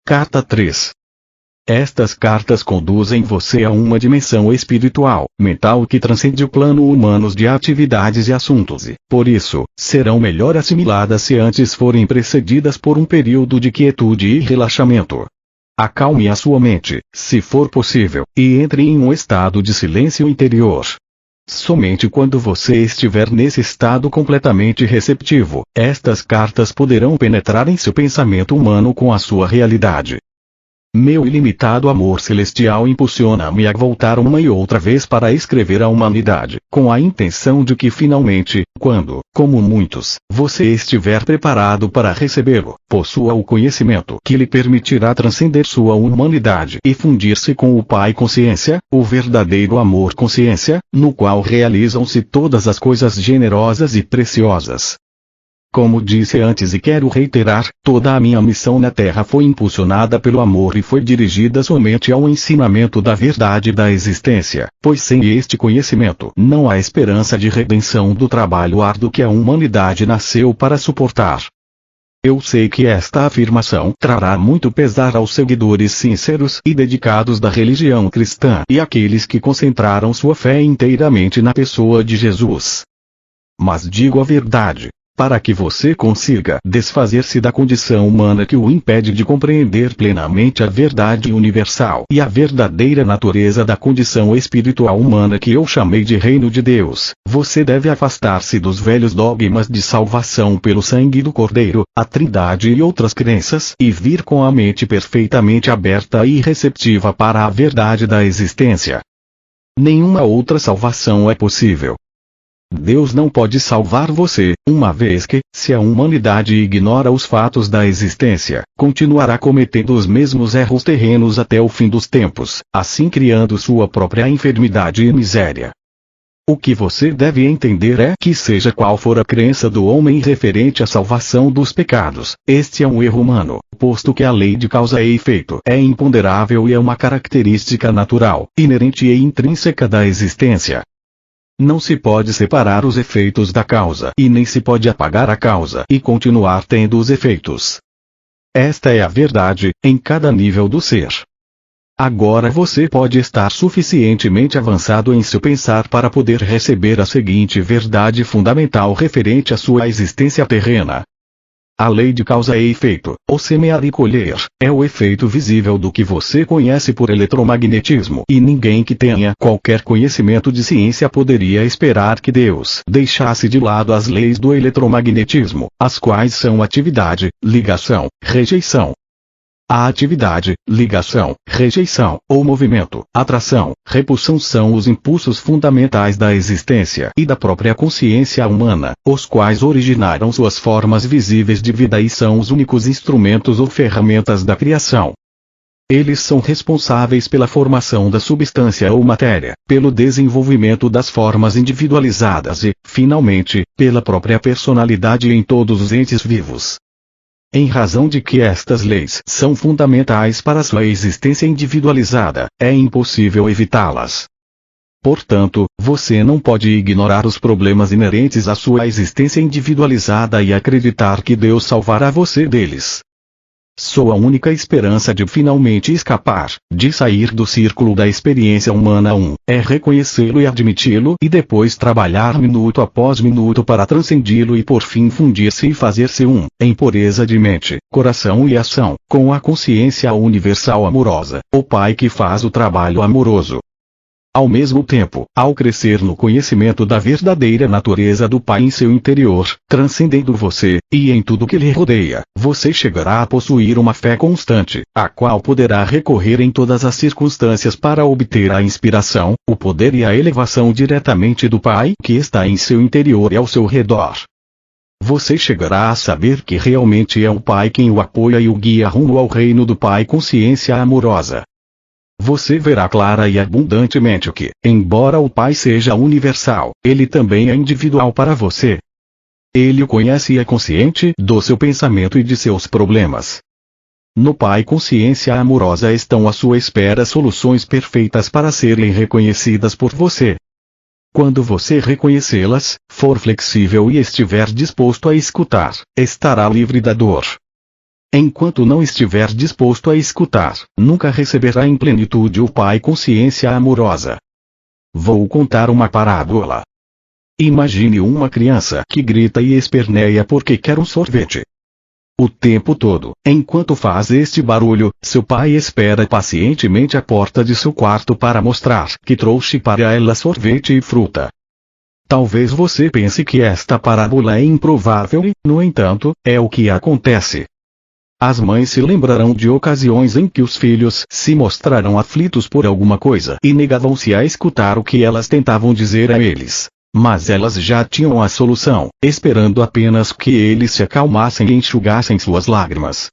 Carta 3. Estas cartas conduzem você a uma dimensão espiritual, mental que transcende o plano humano de atividades e assuntos e, por isso, serão melhor assimiladas se antes forem precedidas por um período de quietude e relaxamento. Acalme a sua mente, se for possível, e entre em um estado de silêncio interior. Somente quando você estiver nesse estado completamente receptivo, estas cartas poderão penetrar em seu pensamento humano com a sua realidade. Meu ilimitado amor celestial impulsiona-me a voltar uma e outra vez para escrever à humanidade, com a intenção de que finalmente, quando, como muitos, você estiver preparado para recebê-lo, possua o conhecimento que lhe permitirá transcender sua humanidade e fundir-se com o Pai Consciência, o verdadeiro amor consciência, no qual realizam-se todas as coisas generosas e preciosas. Como disse antes e quero reiterar, toda a minha missão na Terra foi impulsionada pelo amor e foi dirigida somente ao ensinamento da verdade da existência, pois sem este conhecimento não há esperança de redenção do trabalho árduo que a humanidade nasceu para suportar. Eu sei que esta afirmação trará muito pesar aos seguidores sinceros e dedicados da religião cristã e àqueles que concentraram sua fé inteiramente na pessoa de Jesus. Mas digo a verdade. Para que você consiga desfazer-se da condição humana que o impede de compreender plenamente a verdade universal e a verdadeira natureza da condição espiritual humana que eu chamei de Reino de Deus, você deve afastar-se dos velhos dogmas de salvação pelo sangue do Cordeiro, a Trindade e outras crenças e vir com a mente perfeitamente aberta e receptiva para a verdade da existência. Nenhuma outra salvação é possível. Deus não pode salvar você, uma vez que, se a humanidade ignora os fatos da existência, continuará cometendo os mesmos erros terrenos até o fim dos tempos, assim criando sua própria enfermidade e miséria. O que você deve entender é que seja qual for a crença do homem referente à salvação dos pecados, este é um erro humano, posto que a lei de causa e efeito é imponderável e é uma característica natural, inerente e intrínseca da existência. Não se pode separar os efeitos da causa e nem se pode apagar a causa e continuar tendo os efeitos. Esta é a verdade, em cada nível do ser. Agora você pode estar suficientemente avançado em seu pensar para poder receber a seguinte verdade fundamental referente à sua existência terrena. A lei de causa e efeito, ou semear e colher, é o efeito visível do que você conhece por eletromagnetismo e ninguém que tenha qualquer conhecimento de ciência poderia esperar que Deus deixasse de lado as leis do eletromagnetismo, as quais são atividade, ligação, rejeição. A atividade, ligação, rejeição, ou movimento, atração, repulsão são os impulsos fundamentais da existência e da própria consciência humana, os quais originaram suas formas visíveis de vida e são os únicos instrumentos ou ferramentas da criação. Eles são responsáveis pela formação da substância ou matéria, pelo desenvolvimento das formas individualizadas e, finalmente, pela própria personalidade em todos os entes vivos. Em razão de que estas leis são fundamentais para sua existência individualizada, é impossível evitá-las. Portanto, você não pode ignorar os problemas inerentes à sua existência individualizada e acreditar que Deus salvará você deles. Sua única esperança de finalmente escapar, de sair do círculo da experiência humana é reconhecê-lo e admiti-lo e depois trabalhar minuto após minuto para transcendi-lo e por fim fundir-se e fazer-se em pureza de mente, coração e ação, com a consciência universal amorosa, o Pai que faz o trabalho amoroso. Ao mesmo tempo, ao crescer no conhecimento da verdadeira natureza do Pai em seu interior, transcendendo você, e em tudo que lhe rodeia, você chegará a possuir uma fé constante, a qual poderá recorrer em todas as circunstâncias para obter a inspiração, o poder e a elevação diretamente do Pai que está em seu interior e ao seu redor. Você chegará a saber que realmente é o Pai quem o apoia e o guia rumo ao reino do Pai Consciência Amorosa. Você verá clara e abundantemente que, embora o Pai seja universal, ele também é individual para você. Ele o conhece e é consciente do seu pensamento e de seus problemas. No Pai Consciência Amorosa estão à sua espera soluções perfeitas para serem reconhecidas por você. Quando você reconhecê-las, for flexível e estiver disposto a escutar, estará livre da dor. Enquanto não estiver disposto a escutar, nunca receberá em plenitude o Pai consciência amorosa. Vou contar uma parábola. Imagine uma criança que grita e esperneia porque quer um sorvete. O tempo todo, enquanto faz este barulho, seu pai espera pacientemente à porta de seu quarto para mostrar que trouxe para ela sorvete e fruta. Talvez você pense que esta parábola é improvável e, no entanto, é o que acontece. As mães se lembrarão de ocasiões em que os filhos se mostraram aflitos por alguma coisa e negavam-se a escutar o que elas tentavam dizer a eles. Mas elas já tinham a solução, esperando apenas que eles se acalmassem e enxugassem suas lágrimas.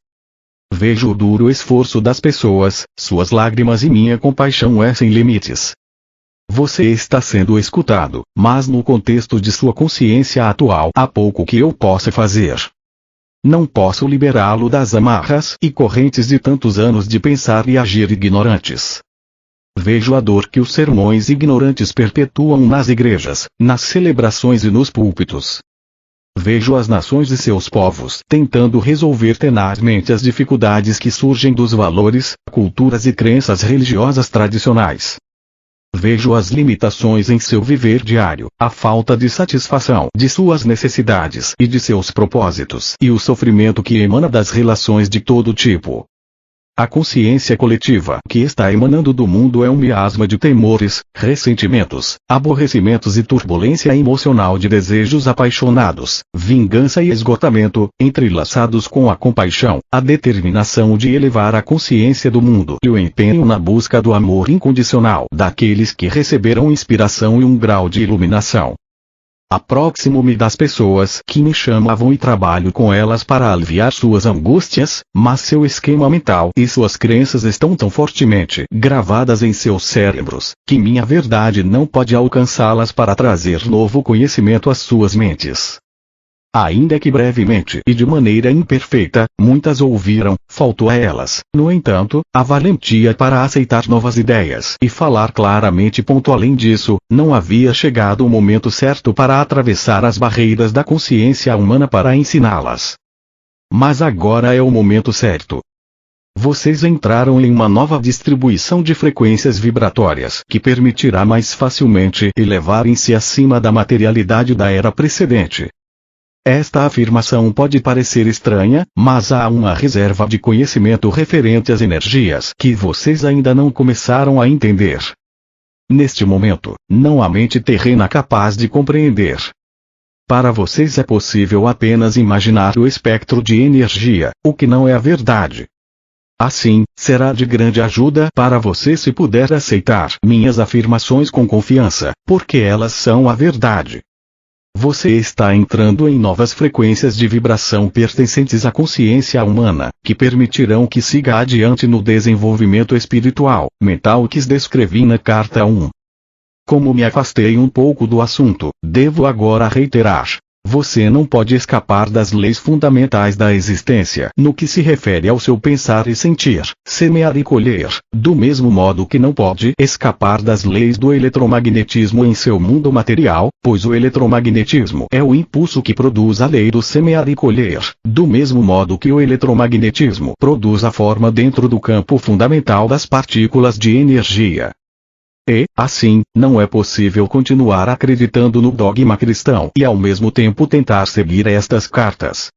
Vejo o duro esforço das pessoas, suas lágrimas e minha compaixão é sem limites. Você está sendo escutado, mas no contexto de sua consciência atual há pouco que eu possa fazer. Não posso liberá-lo das amarras e correntes de tantos anos de pensar e agir ignorantes. Vejo a dor que os sermões ignorantes perpetuam nas igrejas, nas celebrações e nos púlpitos. Vejo as nações e seus povos tentando resolver tenazmente as dificuldades que surgem dos valores, culturas e crenças religiosas tradicionais. Vejo as limitações em seu viver diário, a falta de satisfação de suas necessidades e de seus propósitos e o sofrimento que emana das relações de todo tipo. A consciência coletiva que está emanando do mundo é um miasma de temores, ressentimentos, aborrecimentos e turbulência emocional de desejos apaixonados, vingança e esgotamento, entrelaçados com a compaixão, a determinação de elevar a consciência do mundo e o empenho na busca do amor incondicional daqueles que receberam inspiração e um grau de iluminação. Aproximo-me das pessoas que me chamavam e trabalho com elas para aliviar suas angústias, mas seu esquema mental e suas crenças estão tão fortemente gravadas em seus cérebros, que minha verdade não pode alcançá-las para trazer novo conhecimento às suas mentes. Ainda que brevemente e de maneira imperfeita, muitas ouviram, faltou a elas, no entanto, a valentia para aceitar novas ideias e falar claramente. Além disso, não havia chegado o momento certo para atravessar as barreiras da consciência humana para ensiná-las. Mas agora é o momento certo. Vocês entraram em uma nova distribuição de frequências vibratórias que permitirá mais facilmente elevarem-se acima da materialidade da era precedente. Esta afirmação pode parecer estranha, mas há uma reserva de conhecimento referente às energias que vocês ainda não começaram a entender. Neste momento, não há mente terrena capaz de compreender. Para vocês é possível apenas imaginar o espectro de energia, o que não é a verdade. Assim, será de grande ajuda para você se puder aceitar minhas afirmações com confiança, porque elas são a verdade. Você está entrando em novas frequências de vibração pertencentes à consciência humana, que permitirão que siga adiante no desenvolvimento espiritual, mental que descrevi na carta 1. Como me afastei um pouco do assunto, devo agora reiterar. Você não pode escapar das leis fundamentais da existência no que se refere ao seu pensar e sentir, semear e colher, do mesmo modo que não pode escapar das leis do eletromagnetismo em seu mundo material, pois o eletromagnetismo é o impulso que produz a lei do semear e colher, do mesmo modo que o eletromagnetismo produz a forma dentro do campo fundamental das partículas de energia. E, assim, não é possível continuar acreditando no dogma cristão e ao mesmo tempo tentar seguir estas cartas.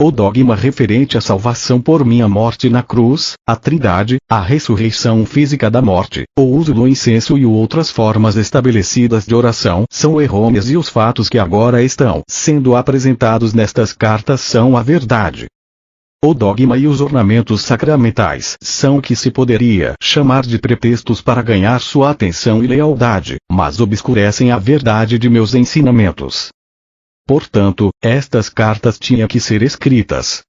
O dogma referente à salvação por minha morte na cruz, a Trindade, a ressurreição física da morte, o uso do incenso e outras formas estabelecidas de oração são errôneas e os fatos que agora estão sendo apresentados nestas cartas são a verdade. O dogma e os ornamentos sacramentais são o que se poderia chamar de pretextos para ganhar sua atenção e lealdade, mas obscurecem a verdade de meus ensinamentos. Portanto, estas cartas tinham que ser escritas.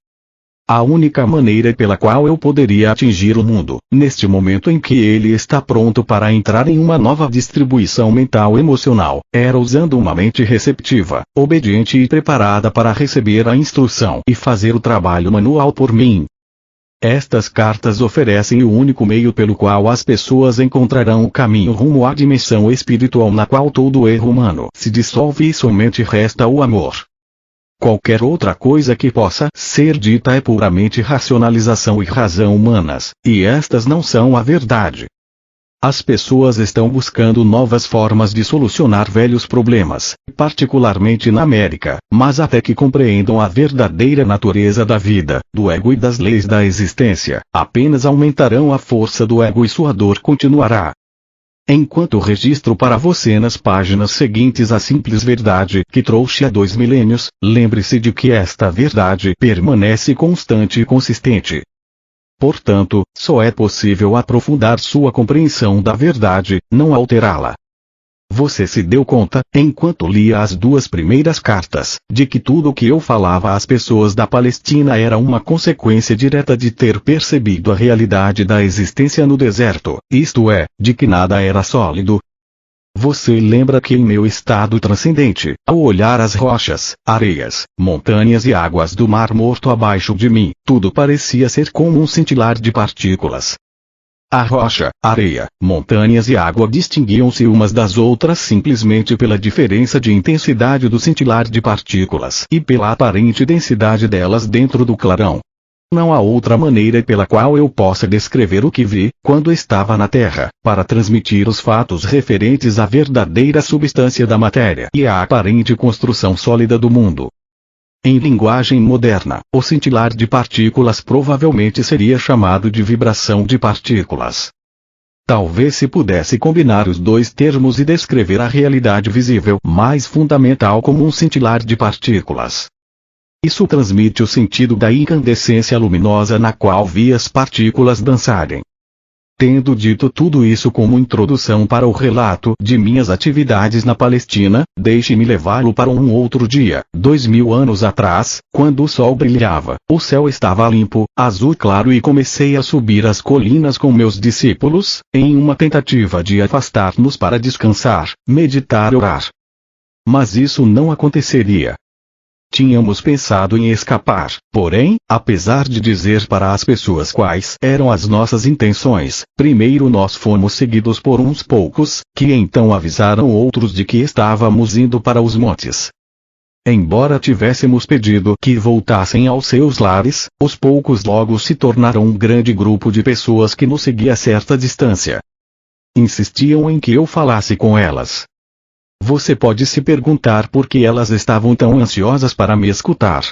A única maneira pela qual eu poderia atingir o mundo, neste momento em que ele está pronto para entrar em uma nova distribuição mental emocional, era usando uma mente receptiva, obediente e preparada para receber a instrução e fazer o trabalho manual por mim. Estas cartas oferecem o único meio pelo qual as pessoas encontrarão o caminho rumo à dimensão espiritual na qual todo erro humano se dissolve e somente resta o amor. Qualquer outra coisa que possa ser dita é puramente racionalização e razão humanas, e estas não são a verdade. As pessoas estão buscando novas formas de solucionar velhos problemas, particularmente na América, mas até que compreendam a verdadeira natureza da vida, do ego e das leis da existência, apenas aumentarão a força do ego e sua dor continuará. Enquanto registro para você nas páginas seguintes a simples verdade que trouxe há 2 milênios, lembre-se de que esta verdade permanece constante e consistente. Portanto, só é possível aprofundar sua compreensão da verdade, não alterá-la. Você se deu conta, enquanto lia as 2 primeiras cartas, de que tudo o que eu falava às pessoas da Palestina era uma consequência direta de ter percebido a realidade da existência no deserto, isto é, de que nada era sólido. Você lembra que em meu estado transcendente, ao olhar as rochas, areias, montanhas e águas do Mar Morto abaixo de mim, tudo parecia ser como um cintilar de partículas. A rocha, areia, montanhas e água distinguiam-se umas das outras simplesmente pela diferença de intensidade do cintilar de partículas e pela aparente densidade delas dentro do clarão. Não há outra maneira pela qual eu possa descrever o que vi, quando estava na Terra, para transmitir os fatos referentes à verdadeira substância da matéria e à aparente construção sólida do mundo. Em linguagem moderna, o cintilar de partículas provavelmente seria chamado de vibração de partículas. Talvez se pudesse combinar os 2 termos e descrever a realidade visível mais fundamental como um cintilar de partículas. Isso transmite o sentido da incandescência luminosa na qual vi as partículas dançarem. Tendo dito tudo isso como introdução para o relato de minhas atividades na Palestina, deixe-me levá-lo para um outro dia, 2000 anos atrás, quando o sol brilhava, o céu estava limpo, azul claro e comecei a subir as colinas com meus discípulos, em uma tentativa de afastar-nos para descansar, meditar e orar. Mas isso não aconteceria. Tínhamos pensado em escapar, porém, apesar de dizer para as pessoas quais eram as nossas intenções, primeiro nós fomos seguidos por uns poucos, que então avisaram outros de que estávamos indo para os montes. Embora tivéssemos pedido que voltassem aos seus lares, os poucos logo se tornaram um grande grupo de pessoas que nos seguia a certa distância. Insistiam em que eu falasse com elas. Você pode se perguntar por que elas estavam tão ansiosas para me escutar.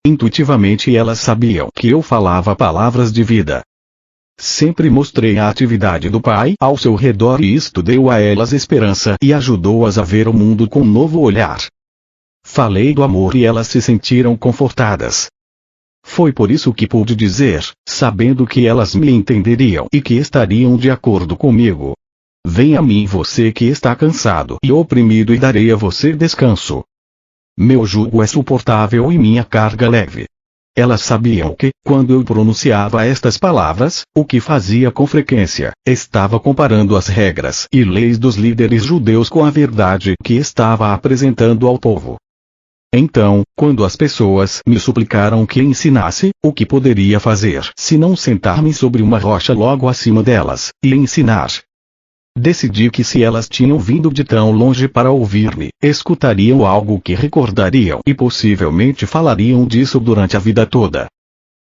Intuitivamente elas sabiam que eu falava palavras de vida. Sempre mostrei a atividade do Pai ao seu redor e isto deu a elas esperança e ajudou-as a ver o mundo com um novo olhar. Falei do amor e elas se sentiram confortadas. Foi por isso que pude dizer, sabendo que elas me entenderiam e que estariam de acordo comigo. Venha a mim você que está cansado e oprimido e darei a você descanso. Meu jugo é suportável e minha carga leve. Elas sabiam que, quando eu pronunciava estas palavras, o que fazia com frequência, estava comparando as regras e leis dos líderes judeus com a verdade que estava apresentando ao povo. Então, quando as pessoas me suplicaram que ensinasse, o que poderia fazer se não sentar-me sobre uma rocha logo acima delas, e ensinar? Decidi que se elas tinham vindo de tão longe para ouvir-me, escutariam algo que recordariam e possivelmente falariam disso durante a vida toda.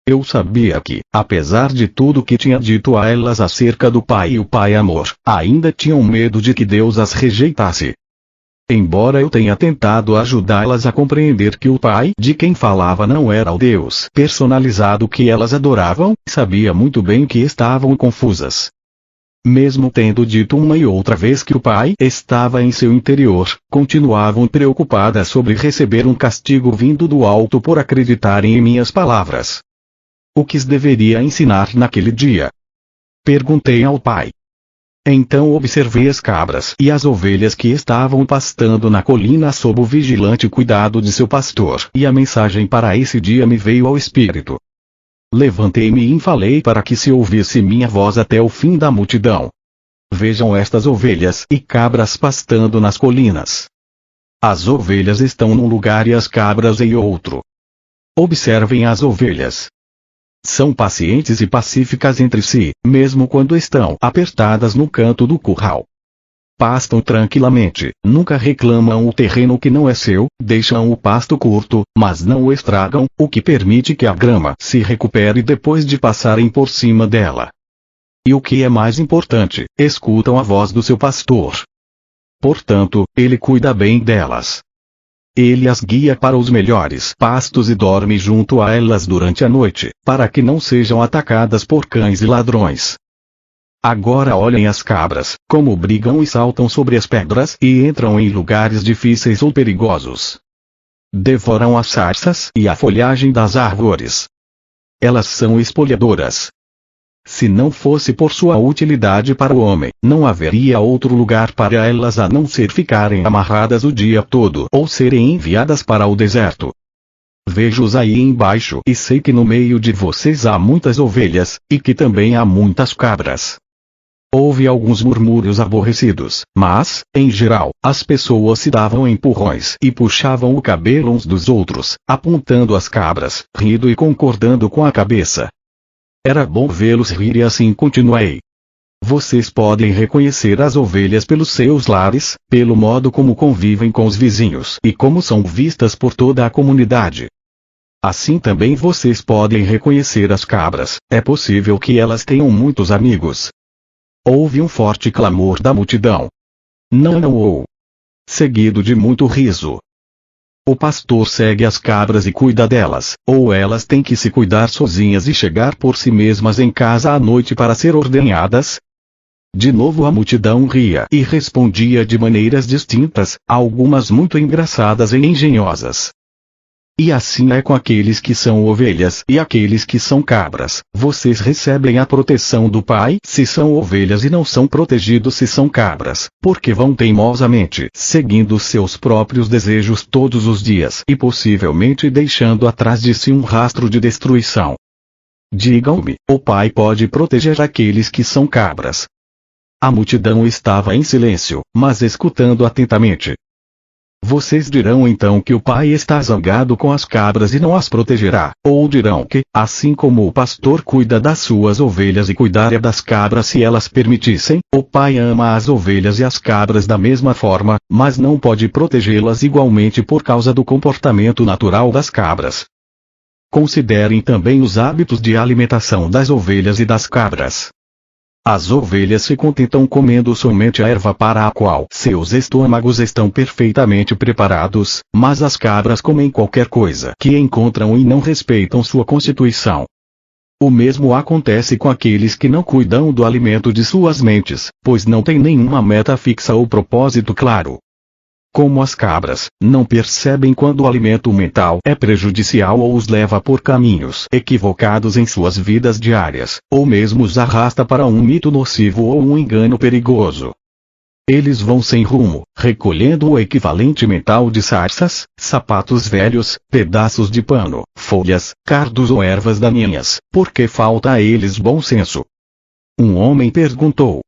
Eu sabia que, apesar de tudo que tinha dito a elas acerca do Pai e o Pai Amor, ainda tinham medo de que Deus as rejeitasse. Embora eu tenha tentado ajudá-las a compreender que o Pai de quem falava não era o Deus personalizado que elas adoravam, sabia muito bem que estavam confusas. Mesmo tendo dito uma e outra vez que o Pai estava em seu interior, continuavam preocupadas sobre receber um castigo vindo do alto por acreditarem em minhas palavras. O que deveria ensinar naquele dia? Perguntei ao Pai. Então observei as cabras e as ovelhas que estavam pastando na colina sob o vigilante cuidado de seu pastor, e a mensagem para esse dia me veio ao espírito. Levantei-me e falei para que se ouvisse minha voz até o fim da multidão. Vejam estas ovelhas e cabras pastando nas colinas. As ovelhas estão num lugar e as cabras em outro. Observem as ovelhas. São pacientes e pacíficas entre si, mesmo quando estão apertadas no canto do curral. pastam tranquilamente, nunca reclamam o terreno que não é seu, deixam o pasto curto, mas não o estragam, o que permite que a grama se recupere depois de passarem por cima dela. E o que é mais importante, escutam a voz do seu pastor. Portanto, ele cuida bem delas. Ele as guia para os melhores pastos e dorme junto a elas durante a noite, para que não sejam atacadas por cães e ladrões. Agora olhem as cabras, como brigam e saltam sobre as pedras e entram em lugares difíceis ou perigosos. Devoram as sarças e a folhagem das árvores. Elas são espolhadoras. Se não fosse por sua utilidade para o homem, não haveria outro lugar para elas a não ser ficarem amarradas o dia todo ou serem enviadas para o deserto. Vejo-os aí embaixo e sei que no meio de vocês há muitas ovelhas, e que também há muitas cabras. Houve alguns murmúrios aborrecidos, mas, em geral, as pessoas se davam empurrões e puxavam o cabelo uns dos outros, apontando as cabras, rindo e concordando com a cabeça. Era bom vê-los rir e assim continuei. Vocês podem reconhecer as ovelhas pelos seus lares, pelo modo como convivem com os vizinhos e como são vistas por toda a comunidade. Assim também vocês podem reconhecer as cabras, é possível que elas tenham muitos amigos. Houve um forte clamor da multidão. Não. Seguido de muito riso. O pastor segue as cabras e cuida delas, ou elas têm que se cuidar sozinhas e chegar por si mesmas em casa à noite para ser ordenhadas? De novo a multidão ria e respondia de maneiras distintas, algumas muito engraçadas e engenhosas. E assim é com aqueles que são ovelhas e aqueles que são cabras. Vocês recebem a proteção do Pai se são ovelhas e não são protegidos se são cabras, porque vão teimosamente seguindo seus próprios desejos todos os dias e possivelmente deixando atrás de si um rastro de destruição. Digam-me, o Pai pode proteger aqueles que são cabras? A multidão estava em silêncio, mas escutando atentamente. Vocês dirão então que o Pai está zangado com as cabras e não as protegerá, ou dirão que, assim como o pastor cuida das suas ovelhas e cuidaria das cabras se elas permitissem, o Pai ama as ovelhas e as cabras da mesma forma, mas não pode protegê-las igualmente por causa do comportamento natural das cabras. Considerem também os hábitos de alimentação das ovelhas e das cabras. As ovelhas se contentam comendo somente a erva para a qual seus estômagos estão perfeitamente preparados, mas as cabras comem qualquer coisa que encontram e não respeitam sua constituição. O mesmo acontece com aqueles que não cuidam do alimento de suas mentes, pois não têm nenhuma meta fixa ou propósito claro. Como as cabras, não percebem quando o alimento mental é prejudicial ou os leva por caminhos equivocados em suas vidas diárias, ou mesmo os arrasta para um mito nocivo ou um engano perigoso. Eles vão sem rumo, recolhendo o equivalente mental de sarças, sapatos velhos, pedaços de pano, folhas, cardos ou ervas daninhas, porque falta a eles bom senso. Um homem perguntou: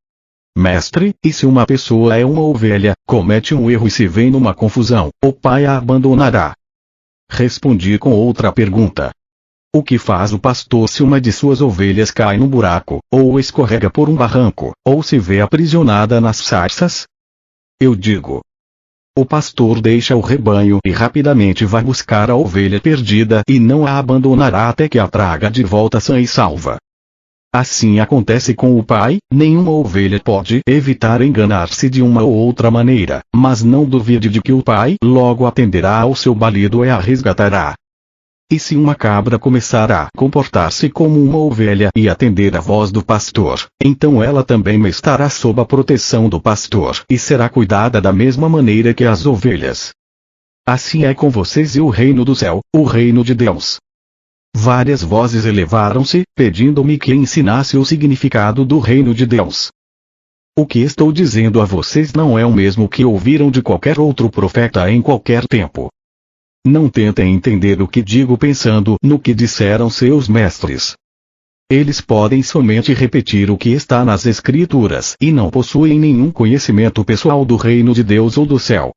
Mestre, e se uma pessoa é uma ovelha, comete um erro e se vê numa confusão, o Pai a abandonará? Respondi com outra pergunta. O que faz o pastor se uma de suas ovelhas cai num buraco, ou escorrega por um barranco, ou se vê aprisionada nas sarças? Eu digo: o pastor deixa o rebanho e rapidamente vai buscar a ovelha perdida e não a abandonará até que a traga de volta sã e salva. Assim acontece com o Pai, nenhuma ovelha pode evitar enganar-se de uma ou outra maneira, mas não duvide de que o Pai logo atenderá ao seu balido e a resgatará. E se uma cabra começar a comportar-se como uma ovelha e atender a voz do pastor, então ela também estará sob a proteção do pastor e será cuidada da mesma maneira que as ovelhas. Assim é com vocês e o reino do céu, o reino de Deus. Várias vozes elevaram-se, pedindo-me que ensinasse o significado do reino de Deus. O que estou dizendo a vocês não é o mesmo que ouviram de qualquer outro profeta em qualquer tempo. Não tentem entender o que digo pensando no que disseram seus mestres. Eles podem somente repetir o que está nas Escrituras e não possuem nenhum conhecimento pessoal do reino de Deus ou do céu.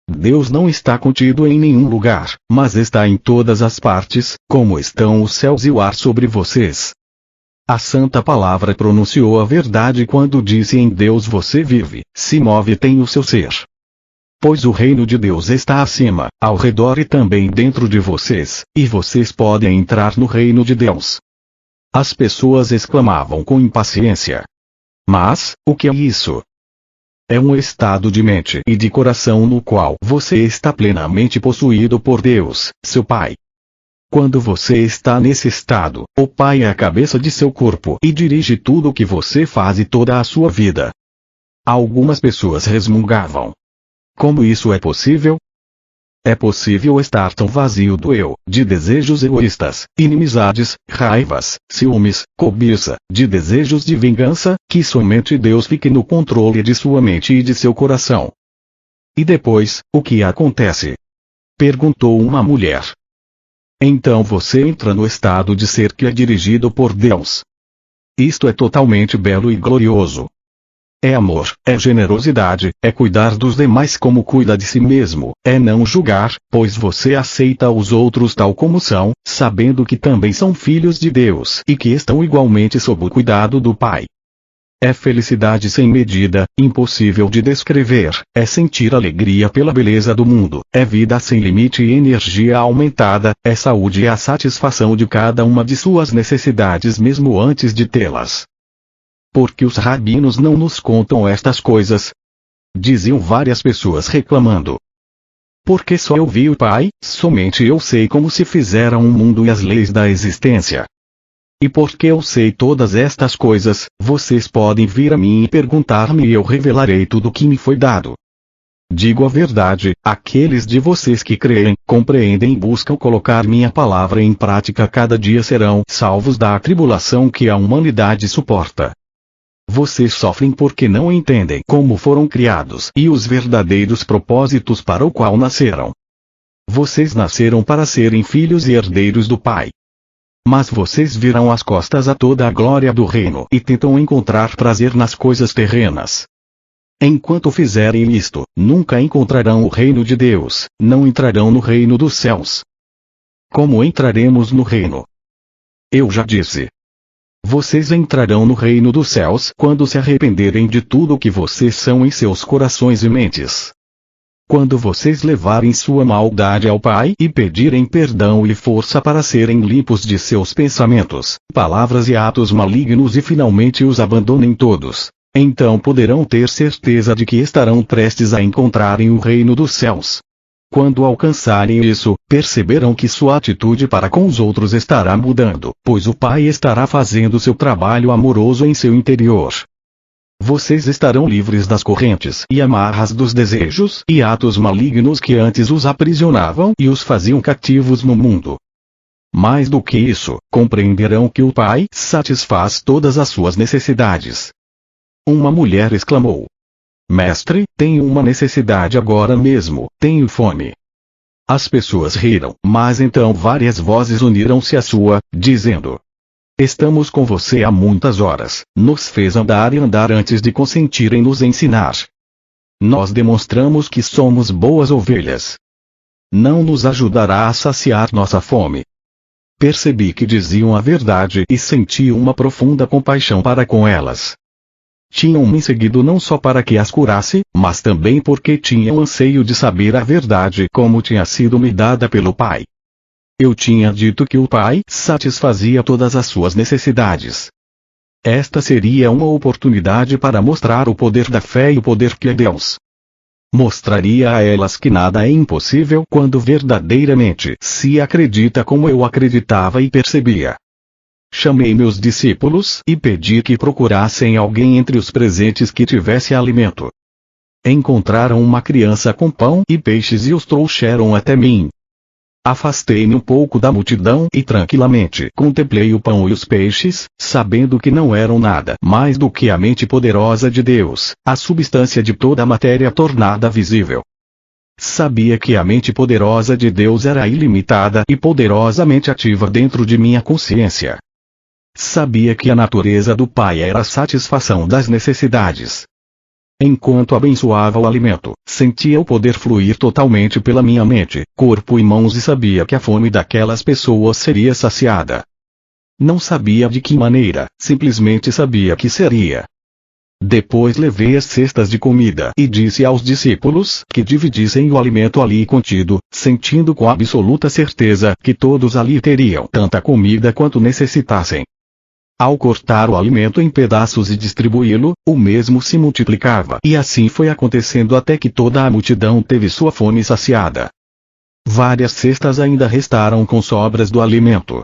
Deus não está contido em nenhum lugar, mas está em todas as partes, como estão os céus e o ar sobre vocês. A Santa Palavra pronunciou a verdade quando disse: em Deus você vive, se move e tem o seu ser. Pois o reino de Deus está acima, ao redor e também dentro de vocês, e vocês podem entrar no reino de Deus. As pessoas exclamavam com impaciência: mas, o que é isso? É um estado de mente e de coração no qual você está plenamente possuído por Deus, seu Pai. Quando você está nesse estado, o Pai é a cabeça de seu corpo e dirige tudo o que você faz e toda a sua vida. Algumas pessoas resmungavam: como isso é possível? É possível estar tão vazio do eu, de desejos egoístas, inimizades, raivas, ciúmes, cobiça, de desejos de vingança, que somente Deus fique no controle de sua mente e de seu coração. E depois, o que acontece? Perguntou uma mulher. Então você entra no estado de ser que é dirigido por Deus. Isto é totalmente belo e glorioso. É amor, é generosidade, é cuidar dos demais como cuida de si mesmo, é não julgar, pois você aceita os outros tal como são, sabendo que também são filhos de Deus e que estão igualmente sob o cuidado do Pai. É felicidade sem medida, impossível de descrever, é sentir alegria pela beleza do mundo, é vida sem limite e energia aumentada, é saúde e a satisfação de cada uma de suas necessidades mesmo antes de tê-las. Porque os rabinos não nos contam estas coisas? Diziam várias pessoas reclamando. Porque só eu vi o Pai, somente eu sei como se fizeram o mundo e as leis da existência. E porque eu sei todas estas coisas, vocês podem vir a mim e perguntar-me e eu revelarei tudo o que me foi dado. Digo a verdade, aqueles de vocês que creem, compreendem e buscam colocar minha palavra em prática cada dia serão salvos da tribulação que a humanidade suporta. Vocês sofrem porque não entendem como foram criados e os verdadeiros propósitos para o qual nasceram. Vocês nasceram para serem filhos e herdeiros do Pai. Mas vocês viram as costas a toda a glória do reino e tentam encontrar prazer nas coisas terrenas. Enquanto fizerem isto, nunca encontrarão o reino de Deus, não entrarão no reino dos céus. Como entraremos no reino? Eu já disse. Vocês entrarão no reino dos céus quando se arrependerem de tudo o que vocês são em seus corações e mentes. Quando vocês levarem sua maldade ao Pai e pedirem perdão e força para serem limpos de seus pensamentos, palavras e atos malignos e finalmente os abandonem todos, então poderão ter certeza de que estarão prestes a encontrarem o reino dos céus. Quando alcançarem isso, perceberão que sua atitude para com os outros estará mudando, pois o Pai estará fazendo seu trabalho amoroso em seu interior. Vocês estarão livres das correntes e amarras dos desejos e atos malignos que antes os aprisionavam e os faziam cativos no mundo. Mais do que isso, compreenderão que o Pai satisfaz todas as suas necessidades. Uma mulher exclamou: Mestre, tenho uma necessidade agora mesmo, tenho fome. As pessoas riram, mas então várias vozes uniram-se à sua, dizendo: Estamos com você há muitas horas, nos fez andar e andar antes de consentir em nos ensinar. Nós demonstramos que somos boas ovelhas. Não nos ajudará a saciar nossa fome. Percebi que diziam a verdade e senti uma profunda compaixão para com elas. Tinham me seguido não só para que as curasse, mas também porque tinham anseio de saber a verdade como tinha sido me dada pelo Pai. Eu tinha dito que o Pai satisfazia todas as suas necessidades. Esta seria uma oportunidade para mostrar o poder da fé e o poder que é Deus. Mostraria a elas que nada é impossível quando verdadeiramente se acredita como eu acreditava e percebia. Chamei meus discípulos e pedi que procurassem alguém entre os presentes que tivesse alimento. Encontraram uma criança com pão e peixes e os trouxeram até mim. Afastei-me um pouco da multidão e tranquilamente contemplei o pão e os peixes, sabendo que não eram nada mais do que a mente poderosa de Deus, a substância de toda a matéria tornada visível. Sabia que a mente poderosa de Deus era ilimitada e poderosamente ativa dentro de minha consciência. Sabia que a natureza do Pai era a satisfação das necessidades. Enquanto abençoava o alimento, sentia o poder fluir totalmente pela minha mente, corpo e mãos e sabia que a fome daquelas pessoas seria saciada. Não sabia de que maneira, simplesmente sabia que seria. Depois levei as cestas de comida e disse aos discípulos que dividissem o alimento ali contido, sentindo com absoluta certeza que todos ali teriam tanta comida quanto necessitassem. Ao cortar o alimento em pedaços e distribuí-lo, o mesmo se multiplicava. E assim foi acontecendo até que toda a multidão teve sua fome saciada. Várias cestas ainda restaram com sobras do alimento.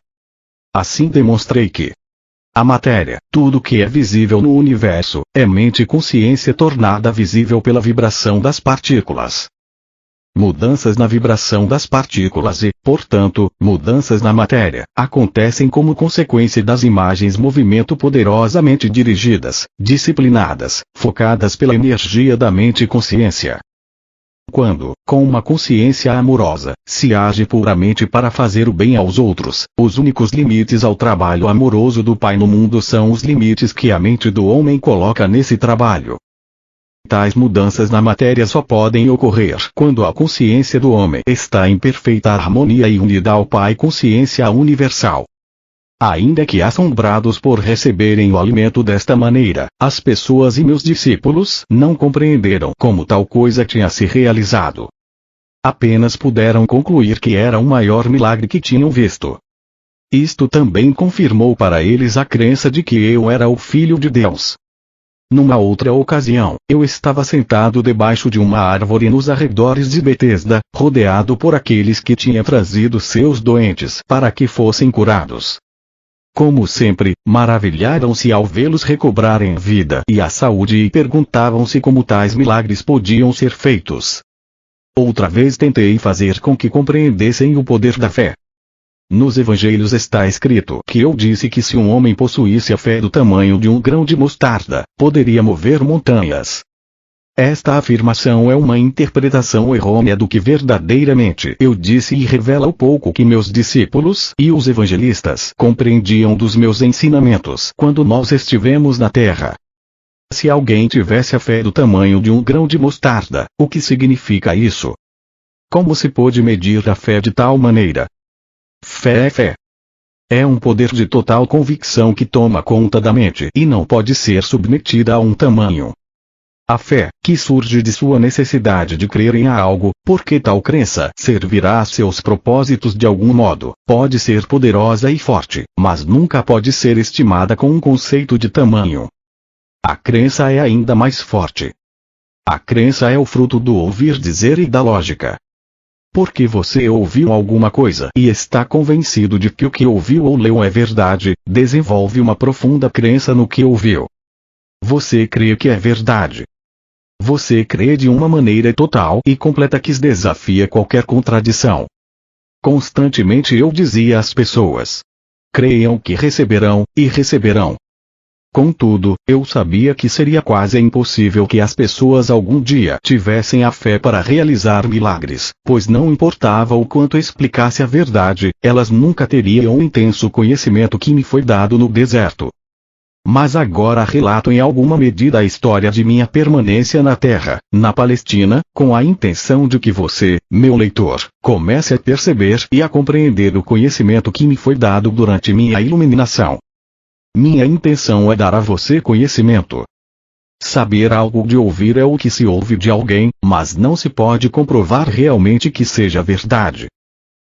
Assim demonstrei que a matéria, tudo que é visível no universo, é mente e consciência tornada visível pela vibração das partículas. Mudanças na vibração das partículas e, portanto, mudanças na matéria, acontecem como consequência das imagens movimento poderosamente dirigidas, disciplinadas, focadas pela energia da mente e consciência. Quando, com uma consciência amorosa, se age puramente para fazer o bem aos outros, os únicos limites ao trabalho amoroso do Pai no mundo são os limites que a mente do homem coloca nesse trabalho. Tais mudanças na matéria só podem ocorrer quando a consciência do homem está em perfeita harmonia e unida ao Pai Consciência Universal. Ainda que assombrados por receberem o alimento desta maneira, as pessoas e meus discípulos não compreenderam como tal coisa tinha se realizado. Apenas puderam concluir que era o maior milagre que tinham visto. Isto também confirmou para eles a crença de que eu era o Filho de Deus. Numa outra ocasião, eu estava sentado debaixo de uma árvore nos arredores de Betesda, rodeado por aqueles que tinham trazido seus doentes para que fossem curados. Como sempre, maravilharam-se ao vê-los recobrarem a vida e a saúde e perguntavam-se como tais milagres podiam ser feitos. Outra vez tentei fazer com que compreendessem o poder da fé. Nos evangelhos está escrito que eu disse que se um homem possuísse a fé do tamanho de um grão de mostarda, poderia mover montanhas. Esta afirmação é uma interpretação errônea do que verdadeiramente eu disse e revela o pouco que meus discípulos e os evangelistas compreendiam dos meus ensinamentos quando nós estivemos na terra. Se alguém tivesse a fé do tamanho de um grão de mostarda, o que significa isso? Como se pode medir a fé de tal maneira? Fé é fé. É um poder de total convicção que toma conta da mente e não pode ser submetida a um tamanho. A fé, que surge de sua necessidade de crer em algo, porque tal crença servirá a seus propósitos de algum modo, pode ser poderosa e forte, mas nunca pode ser estimada com um conceito de tamanho. A crença é ainda mais forte. A crença é o fruto do ouvir dizer e da lógica. Porque você ouviu alguma coisa e está convencido de que o que ouviu ou leu é verdade, desenvolve uma profunda crença no que ouviu. Você crê que é verdade. Você crê de uma maneira total e completa que desafia qualquer contradição. Constantemente eu dizia às pessoas: creiam que receberão, e receberão. Contudo, eu sabia que seria quase impossível que as pessoas algum dia tivessem a fé para realizar milagres, pois não importava o quanto explicasse a verdade, elas nunca teriam o intenso conhecimento que me foi dado no deserto. Mas agora relato em alguma medida a história de minha permanência na Terra, na Palestina, com a intenção de que você, meu leitor, comece a perceber e a compreender o conhecimento que me foi dado durante minha iluminação. Minha intenção é dar a você conhecimento. Saber algo de ouvir é o que se ouve de alguém, mas não se pode comprovar realmente que seja verdade.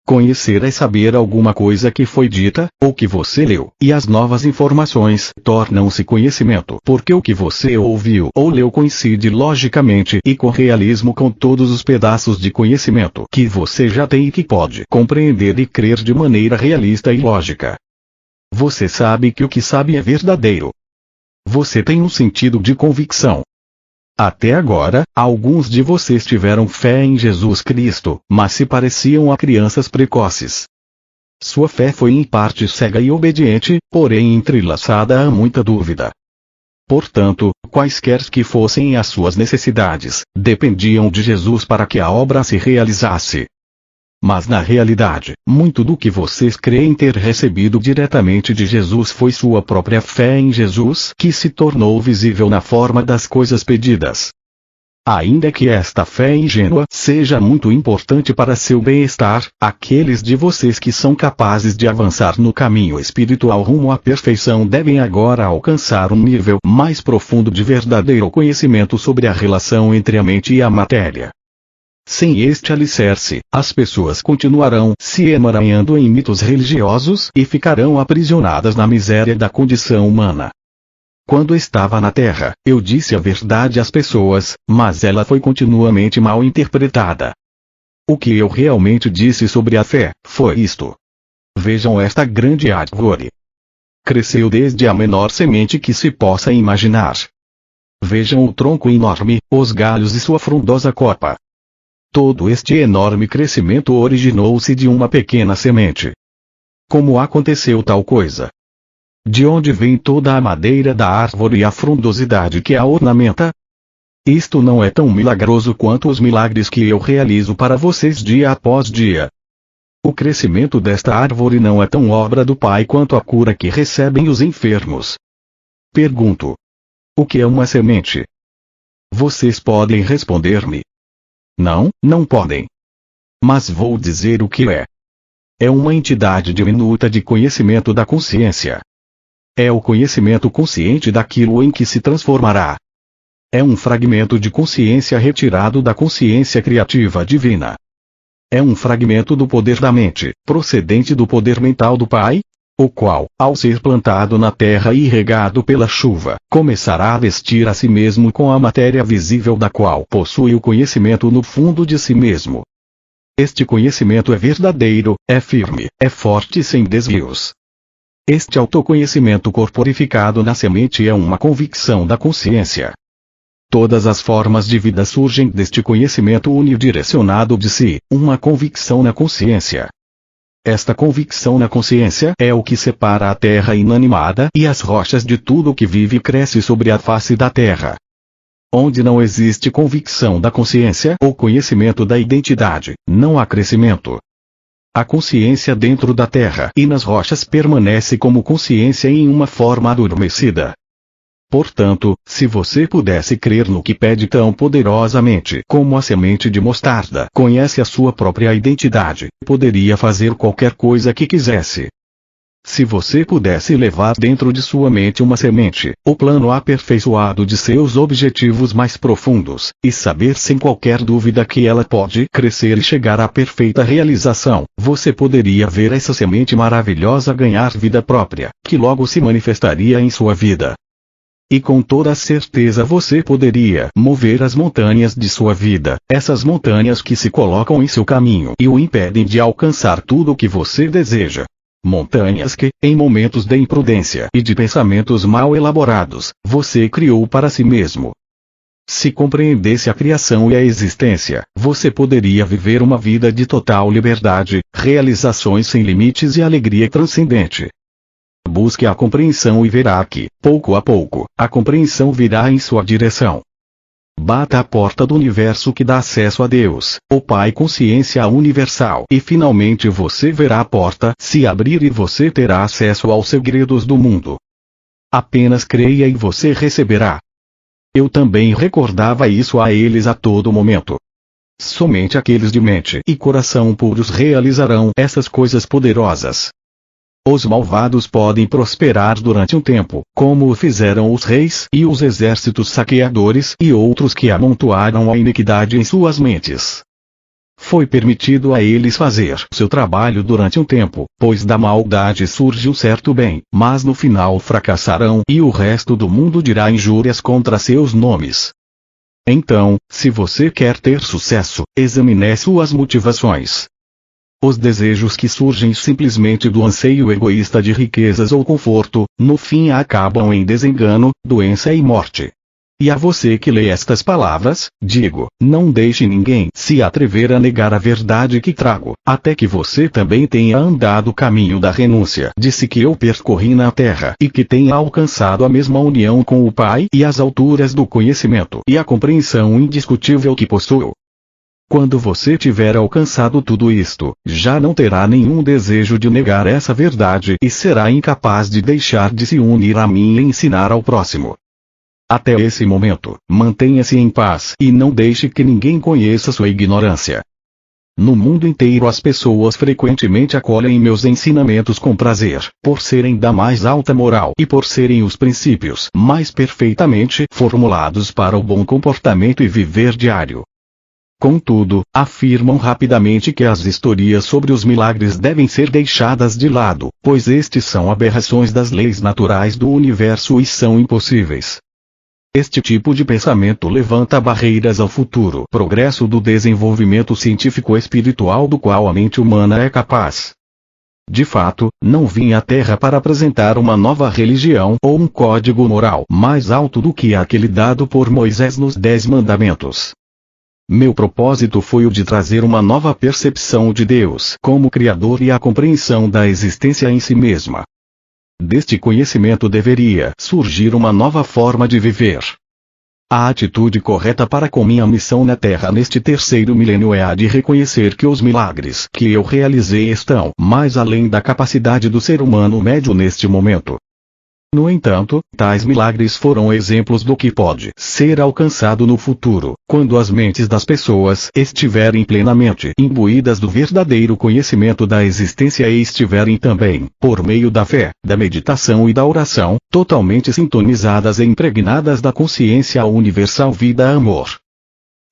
Conhecer é saber alguma coisa que foi dita, ou que você leu, e as novas informações tornam-se conhecimento porque o que você ouviu ou leu coincide logicamente e com realismo com todos os pedaços de conhecimento que você já tem e que pode compreender e crer de maneira realista e lógica. Você sabe que o que sabe é verdadeiro. Você tem um sentido de convicção. Até agora, alguns de vocês tiveram fé em Jesus Cristo, mas se pareciam a crianças precoces. Sua fé foi em parte cega e obediente, porém entrelaçada a muita dúvida. Portanto, quaisquer que fossem as suas necessidades, dependiam de Jesus para que a obra se realizasse. Mas na realidade, muito do que vocês creem ter recebido diretamente de Jesus foi sua própria fé em Jesus que se tornou visível na forma das coisas pedidas. Ainda que esta fé ingênua seja muito importante para seu bem-estar, aqueles de vocês que são capazes de avançar no caminho espiritual rumo à perfeição devem agora alcançar um nível mais profundo de verdadeiro conhecimento sobre a relação entre a mente e a matéria. Sem este alicerce, as pessoas continuarão se emaranhando em mitos religiosos e ficarão aprisionadas na miséria da condição humana. Quando estava na Terra, eu disse a verdade às pessoas, mas ela foi continuamente mal interpretada. O que eu realmente disse sobre a fé foi isto. Vejam esta grande árvore. Cresceu desde a menor semente que se possa imaginar. Vejam o tronco enorme, os galhos e sua frondosa copa. Todo este enorme crescimento originou-se de uma pequena semente. Como aconteceu tal coisa? De onde vem toda a madeira da árvore e a frondosidade que a ornamenta? Isto não é tão milagroso quanto os milagres que eu realizo para vocês dia após dia. O crescimento desta árvore não é tão obra do Pai quanto a cura que recebem os enfermos. Pergunto: o que é uma semente? Vocês podem responder-me. Não, não podem. Mas vou dizer o que é. É uma entidade diminuta de conhecimento da consciência. É o conhecimento consciente daquilo em que se transformará. É um fragmento de consciência retirado da consciência criativa divina. É um fragmento do poder da mente, procedente do poder mental do Pai, o qual, ao ser plantado na terra e regado pela chuva, começará a vestir a si mesmo com a matéria visível da qual possui o conhecimento no fundo de si mesmo. Este conhecimento é verdadeiro, é firme, é forte sem desvios. Este autoconhecimento corporificado na semente é uma convicção da consciência. Todas as formas de vida surgem deste conhecimento unidirecionado de si, uma convicção na consciência. Esta convicção na consciência é o que separa a terra inanimada e as rochas de tudo que vive e cresce sobre a face da terra. Onde não existe convicção da consciência ou conhecimento da identidade, não há crescimento. A consciência dentro da terra e nas rochas permanece como consciência em uma forma adormecida. Portanto, se você pudesse crer no que pede tão poderosamente como a semente de mostarda conhece a sua própria identidade, poderia fazer qualquer coisa que quisesse. Se você pudesse levar dentro de sua mente uma semente, o plano aperfeiçoado de seus objetivos mais profundos, e saber sem qualquer dúvida que ela pode crescer e chegar à perfeita realização, você poderia ver essa semente maravilhosa ganhar vida própria, que logo se manifestaria em sua vida. E com toda certeza você poderia mover as montanhas de sua vida, essas montanhas que se colocam em seu caminho e o impedem de alcançar tudo o que você deseja. Montanhas que, em momentos de imprudência e de pensamentos mal elaborados, você criou para si mesmo. Se compreendesse a criação e a existência, você poderia viver uma vida de total liberdade, realizações sem limites e alegria transcendente. Busque a compreensão e verá que, pouco a pouco, a compreensão virá em sua direção. Bata a porta do universo que dá acesso a Deus, o Pai Consciência Universal, e finalmente você verá a porta se abrir e você terá acesso aos segredos do mundo. Apenas creia e você receberá. Eu também recordava isso a eles a todo momento. Somente aqueles de mente e coração puros realizarão essas coisas poderosas. Os malvados podem prosperar durante um tempo, como o fizeram os reis e os exércitos saqueadores e outros que amontoaram a iniquidade em suas mentes. Foi permitido a eles fazer seu trabalho durante um tempo, pois da maldade surge um certo bem, mas no final fracassarão e o resto do mundo dirá injúrias contra seus nomes. Então, se você quer ter sucesso, examine suas motivações. Os desejos que surgem simplesmente do anseio egoísta de riquezas ou conforto, no fim acabam em desengano, doença e morte. E a você que lê estas palavras, digo, não deixe ninguém se atrever a negar a verdade que trago, até que você também tenha andado o caminho da renúncia de si que eu percorri na terra e que tenha alcançado a mesma união com o Pai e as alturas do conhecimento e a compreensão indiscutível que possuo. Quando você tiver alcançado tudo isto, já não terá nenhum desejo de negar essa verdade e será incapaz de deixar de se unir a mim e ensinar ao próximo. Até esse momento, mantenha-se em paz e não deixe que ninguém conheça sua ignorância. No mundo inteiro as pessoas frequentemente acolhem meus ensinamentos com prazer, por serem da mais alta moral e por serem os princípios mais perfeitamente formulados para o bom comportamento e viver diário. Contudo, afirmam rapidamente que as historias sobre os milagres devem ser deixadas de lado, pois estes são aberrações das leis naturais do universo e são impossíveis. Este tipo de pensamento levanta barreiras ao futuro progresso do desenvolvimento científico-espiritual do qual a mente humana é capaz. De fato, não vim à Terra para apresentar uma nova religião ou um código moral mais alto do que aquele dado por Moisés nos 10 Mandamentos. Meu propósito foi o de trazer uma nova percepção de Deus como Criador e a compreensão da existência em si mesma. Deste conhecimento deveria surgir uma nova forma de viver. A atitude correta para com minha missão na Terra neste terceiro milênio é a de reconhecer que os milagres que eu realizei estão mais além da capacidade do ser humano médio neste momento. No entanto, tais milagres foram exemplos do que pode ser alcançado no futuro, quando as mentes das pessoas estiverem plenamente imbuídas do verdadeiro conhecimento da existência e estiverem também, por meio da fé, da meditação e da oração, totalmente sintonizadas e impregnadas da consciência universal vida-amor.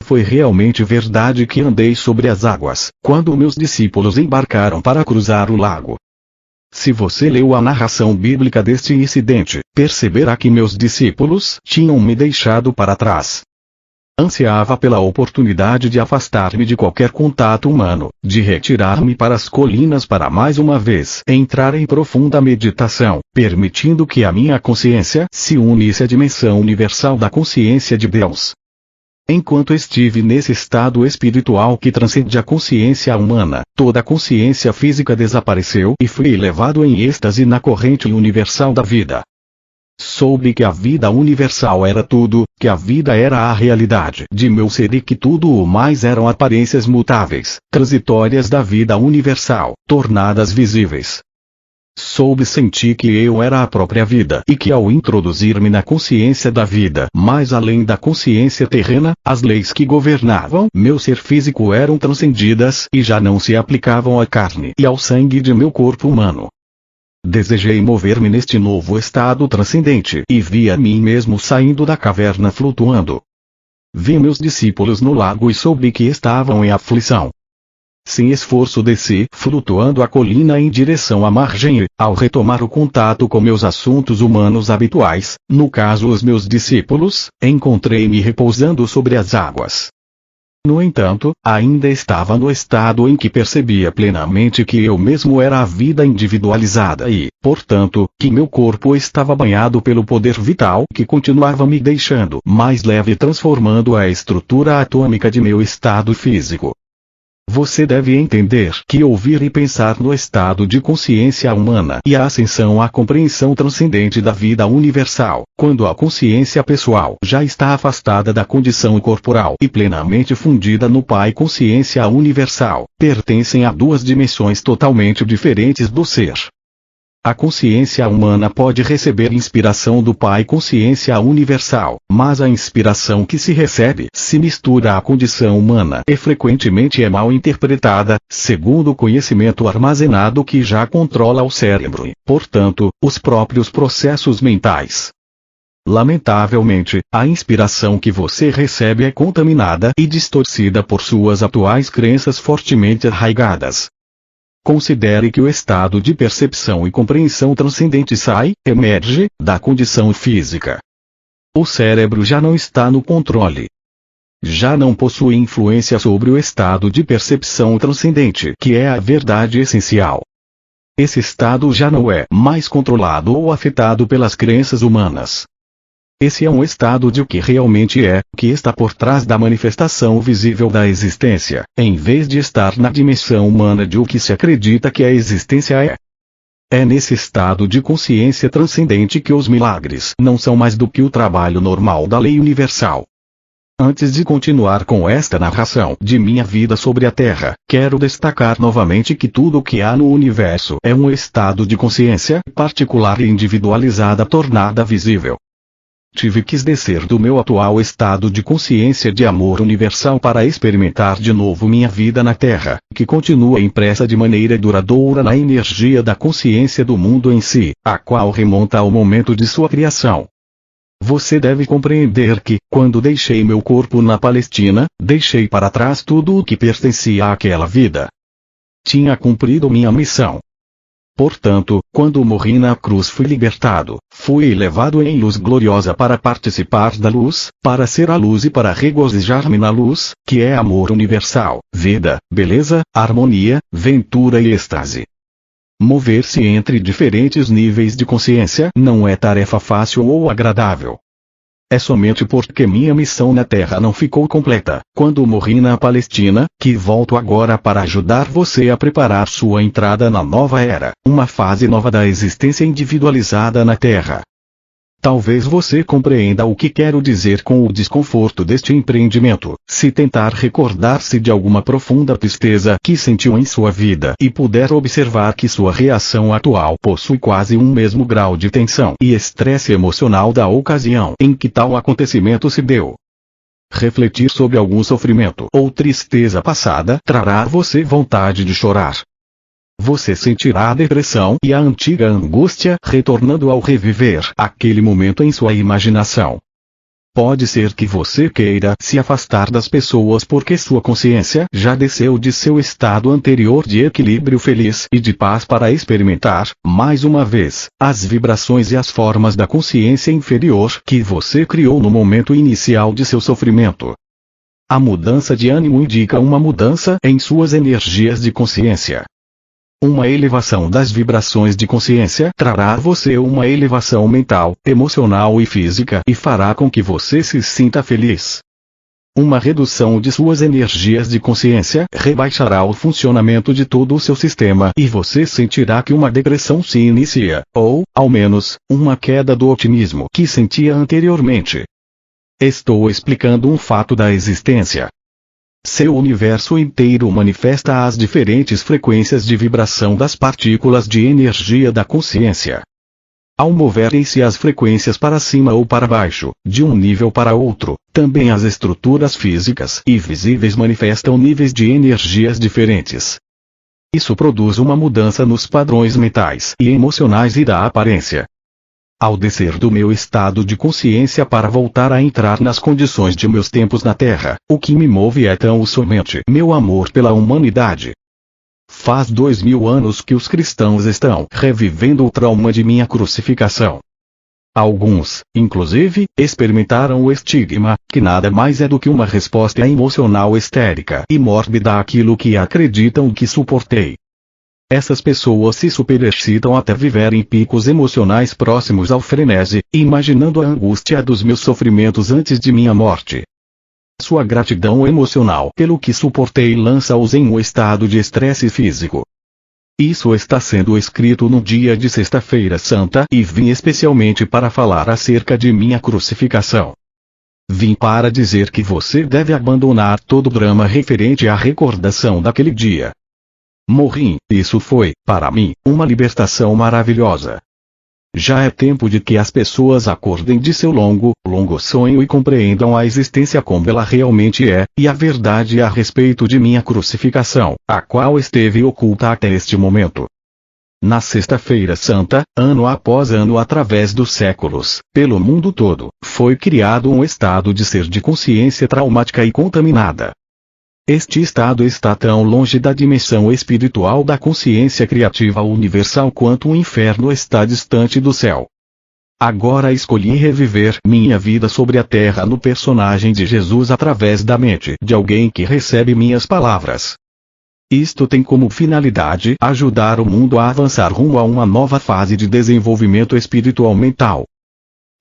Foi realmente verdade que andei sobre as águas, quando meus discípulos embarcaram para cruzar o lago. Se você leu a narração bíblica deste incidente, perceberá que meus discípulos tinham me deixado para trás. Ansiava pela oportunidade de afastar-me de qualquer contato humano, de retirar-me para as colinas para mais uma vez entrar em profunda meditação, permitindo que a minha consciência se unisse à dimensão universal da consciência de Deus. Enquanto estive nesse estado espiritual que transcende a consciência humana, toda a consciência física desapareceu e fui levado em êxtase na corrente universal da vida. Soube que a vida universal era tudo, que a vida era a realidade de meu ser e que tudo o mais eram aparências mutáveis, transitórias da vida universal, tornadas visíveis. Senti que eu era a própria vida e que ao introduzir-me na consciência da vida, mais além da consciência terrena, as leis que governavam meu ser físico eram transcendidas e já não se aplicavam à carne e ao sangue de meu corpo humano. Desejei mover-me neste novo estado transcendente e vi a mim mesmo saindo da caverna flutuando. Vi meus discípulos no lago e soube que estavam em aflição. Sem esforço desci, flutuando a colina em direção à margem e, ao retomar o contato com meus assuntos humanos habituais, no caso os meus discípulos, encontrei-me repousando sobre as águas. No entanto, ainda estava no estado em que percebia plenamente que eu mesmo era a vida individualizada e, portanto, que meu corpo estava banhado pelo poder vital que continuava me deixando mais leve e transformando a estrutura atômica de meu estado físico. Você deve entender que ouvir e pensar no estado de consciência humana e a ascensão à compreensão transcendente da vida universal, quando a consciência pessoal já está afastada da condição corporal e plenamente fundida no Pai consciência universal, pertencem a duas dimensões totalmente diferentes do ser. A consciência humana pode receber inspiração do Pai consciência universal, mas a inspiração que se recebe se mistura à condição humana e frequentemente é mal interpretada, segundo o conhecimento armazenado que já controla o cérebro e, portanto, os próprios processos mentais. Lamentavelmente, a inspiração que você recebe é contaminada e distorcida por suas atuais crenças fortemente arraigadas. Considere que o estado de percepção e compreensão transcendente emerge, da condição física. O cérebro já não está no controle. Já não possui influência sobre o estado de percepção transcendente, que é a verdade essencial. Esse estado já não é mais controlado ou afetado pelas crenças humanas. Esse é um estado de o que realmente é, que está por trás da manifestação visível da existência, em vez de estar na dimensão humana de o que se acredita que a existência é. É nesse estado de consciência transcendente que os milagres não são mais do que o trabalho normal da lei universal. Antes de continuar com esta narração de minha vida sobre a Terra, quero destacar novamente que tudo o que há no universo é um estado de consciência particular e individualizada tornada visível. Tive que descer do meu atual estado de consciência de amor universal para experimentar de novo minha vida na Terra, que continua impressa de maneira duradoura na energia da consciência do mundo em si, a qual remonta ao momento de sua criação. Você deve compreender que, quando deixei meu corpo na Palestina, deixei para trás tudo o que pertencia àquela vida. Tinha cumprido minha missão. Portanto, quando morri na cruz fui libertado, fui levado em luz gloriosa para participar da luz, para ser a luz e para regozijar-me na luz, que é amor universal, vida, beleza, harmonia, ventura e êxtase. Mover-se entre diferentes níveis de consciência não é tarefa fácil ou agradável. É somente porque minha missão na Terra não ficou completa, quando morri na Palestina, que volto agora para ajudar você a preparar sua entrada na nova era, uma fase nova da existência individualizada na Terra. Talvez você compreenda o que quero dizer com o desconforto deste empreendimento, se tentar recordar-se de alguma profunda tristeza que sentiu em sua vida e puder observar que sua reação atual possui quase um mesmo grau de tensão e estresse emocional da ocasião em que tal acontecimento se deu. Refletir sobre algum sofrimento ou tristeza passada trará a você vontade de chorar. Você sentirá a depressão e a antiga angústia retornando ao reviver aquele momento em sua imaginação. Pode ser que você queira se afastar das pessoas porque sua consciência já desceu de seu estado anterior de equilíbrio feliz e de paz para experimentar, mais uma vez, as vibrações e as formas da consciência inferior que você criou no momento inicial de seu sofrimento. A mudança de ânimo indica uma mudança em suas energias de consciência. Uma elevação das vibrações de consciência trará a você uma elevação mental, emocional e física e fará com que você se sinta feliz. Uma redução de suas energias de consciência rebaixará o funcionamento de todo o seu sistema e você sentirá que uma depressão se inicia, ou, ao menos, uma queda do otimismo que sentia anteriormente. Estou explicando um fato da existência. Seu universo inteiro manifesta as diferentes frequências de vibração das partículas de energia da consciência. Ao moverem-se as frequências para cima ou para baixo, de um nível para outro, também as estruturas físicas e visíveis manifestam níveis de energias diferentes. Isso produz uma mudança nos padrões mentais e emocionais e da aparência. Ao descer do meu estado de consciência para voltar a entrar nas condições de meus tempos na Terra, o que me move é tão somente meu amor pela humanidade. Faz 2000 anos que os cristãos estão revivendo o trauma de minha crucificação. Alguns, inclusive, experimentaram o estigma, que nada mais é do que uma resposta emocional histérica e mórbida àquilo que acreditam que suportei. Essas pessoas se superexcitam até viverem picos emocionais próximos ao frenesi, imaginando a angústia dos meus sofrimentos antes de minha morte. Sua gratidão emocional pelo que suportei lança-os em um estado de estresse físico. Isso está sendo escrito no dia de Sexta-feira Santa e vim especialmente para falar acerca de minha crucificação. Vim para dizer que você deve abandonar todo o drama referente à recordação daquele dia. Morri, isso foi, para mim, uma libertação maravilhosa. Já é tempo de que as pessoas acordem de seu longo sonho e compreendam a existência como ela realmente é, e a verdade a respeito de minha crucificação, a qual esteve oculta até este momento. Na Sexta-feira Santa, ano após ano através dos séculos, pelo mundo todo, foi criado um estado de ser de consciência traumática e contaminada. Este estado está tão longe da dimensão espiritual da consciência criativa universal quanto o inferno está distante do céu. Agora escolhi reviver minha vida sobre a terra no personagem de Jesus através da mente de alguém que recebe minhas palavras. Isto tem como finalidade ajudar o mundo a avançar rumo a uma nova fase de desenvolvimento espiritual mental.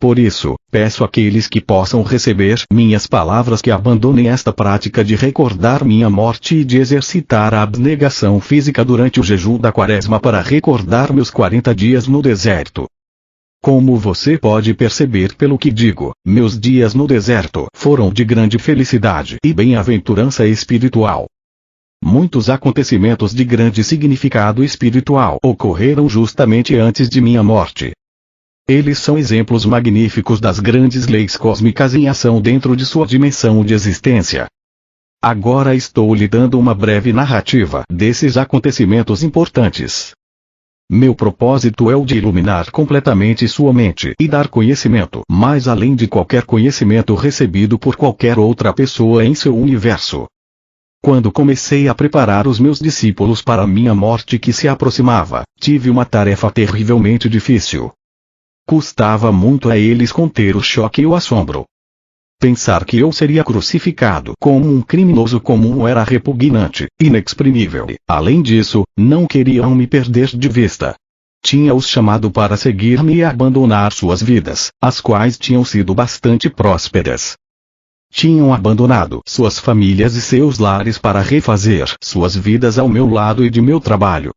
Por isso, peço àqueles que possam receber minhas palavras que abandonem esta prática de recordar minha morte e de exercitar a abnegação física durante o jejum da Quaresma para recordar meus 40 dias no deserto. Como você pode perceber pelo que digo, meus dias no deserto foram de grande felicidade e bem-aventurança espiritual. Muitos acontecimentos de grande significado espiritual ocorreram justamente antes de minha morte. Eles são exemplos magníficos das grandes leis cósmicas em ação dentro de sua dimensão de existência. Agora estou lhe dando uma breve narrativa desses acontecimentos importantes. Meu propósito é o de iluminar completamente sua mente e dar conhecimento mais além de qualquer conhecimento recebido por qualquer outra pessoa em seu universo. Quando comecei a preparar os meus discípulos para a minha morte que se aproximava, tive uma tarefa terrivelmente difícil. Custava muito a eles conter o choque e o assombro. Pensar que eu seria crucificado como um criminoso comum era repugnante, inexprimível e, além disso, não queriam me perder de vista. Tinha-os chamado para seguir-me e abandonar suas vidas, as quais tinham sido bastante prósperas. Tinham abandonado suas famílias e seus lares para refazer suas vidas ao meu lado e de meu trabalho.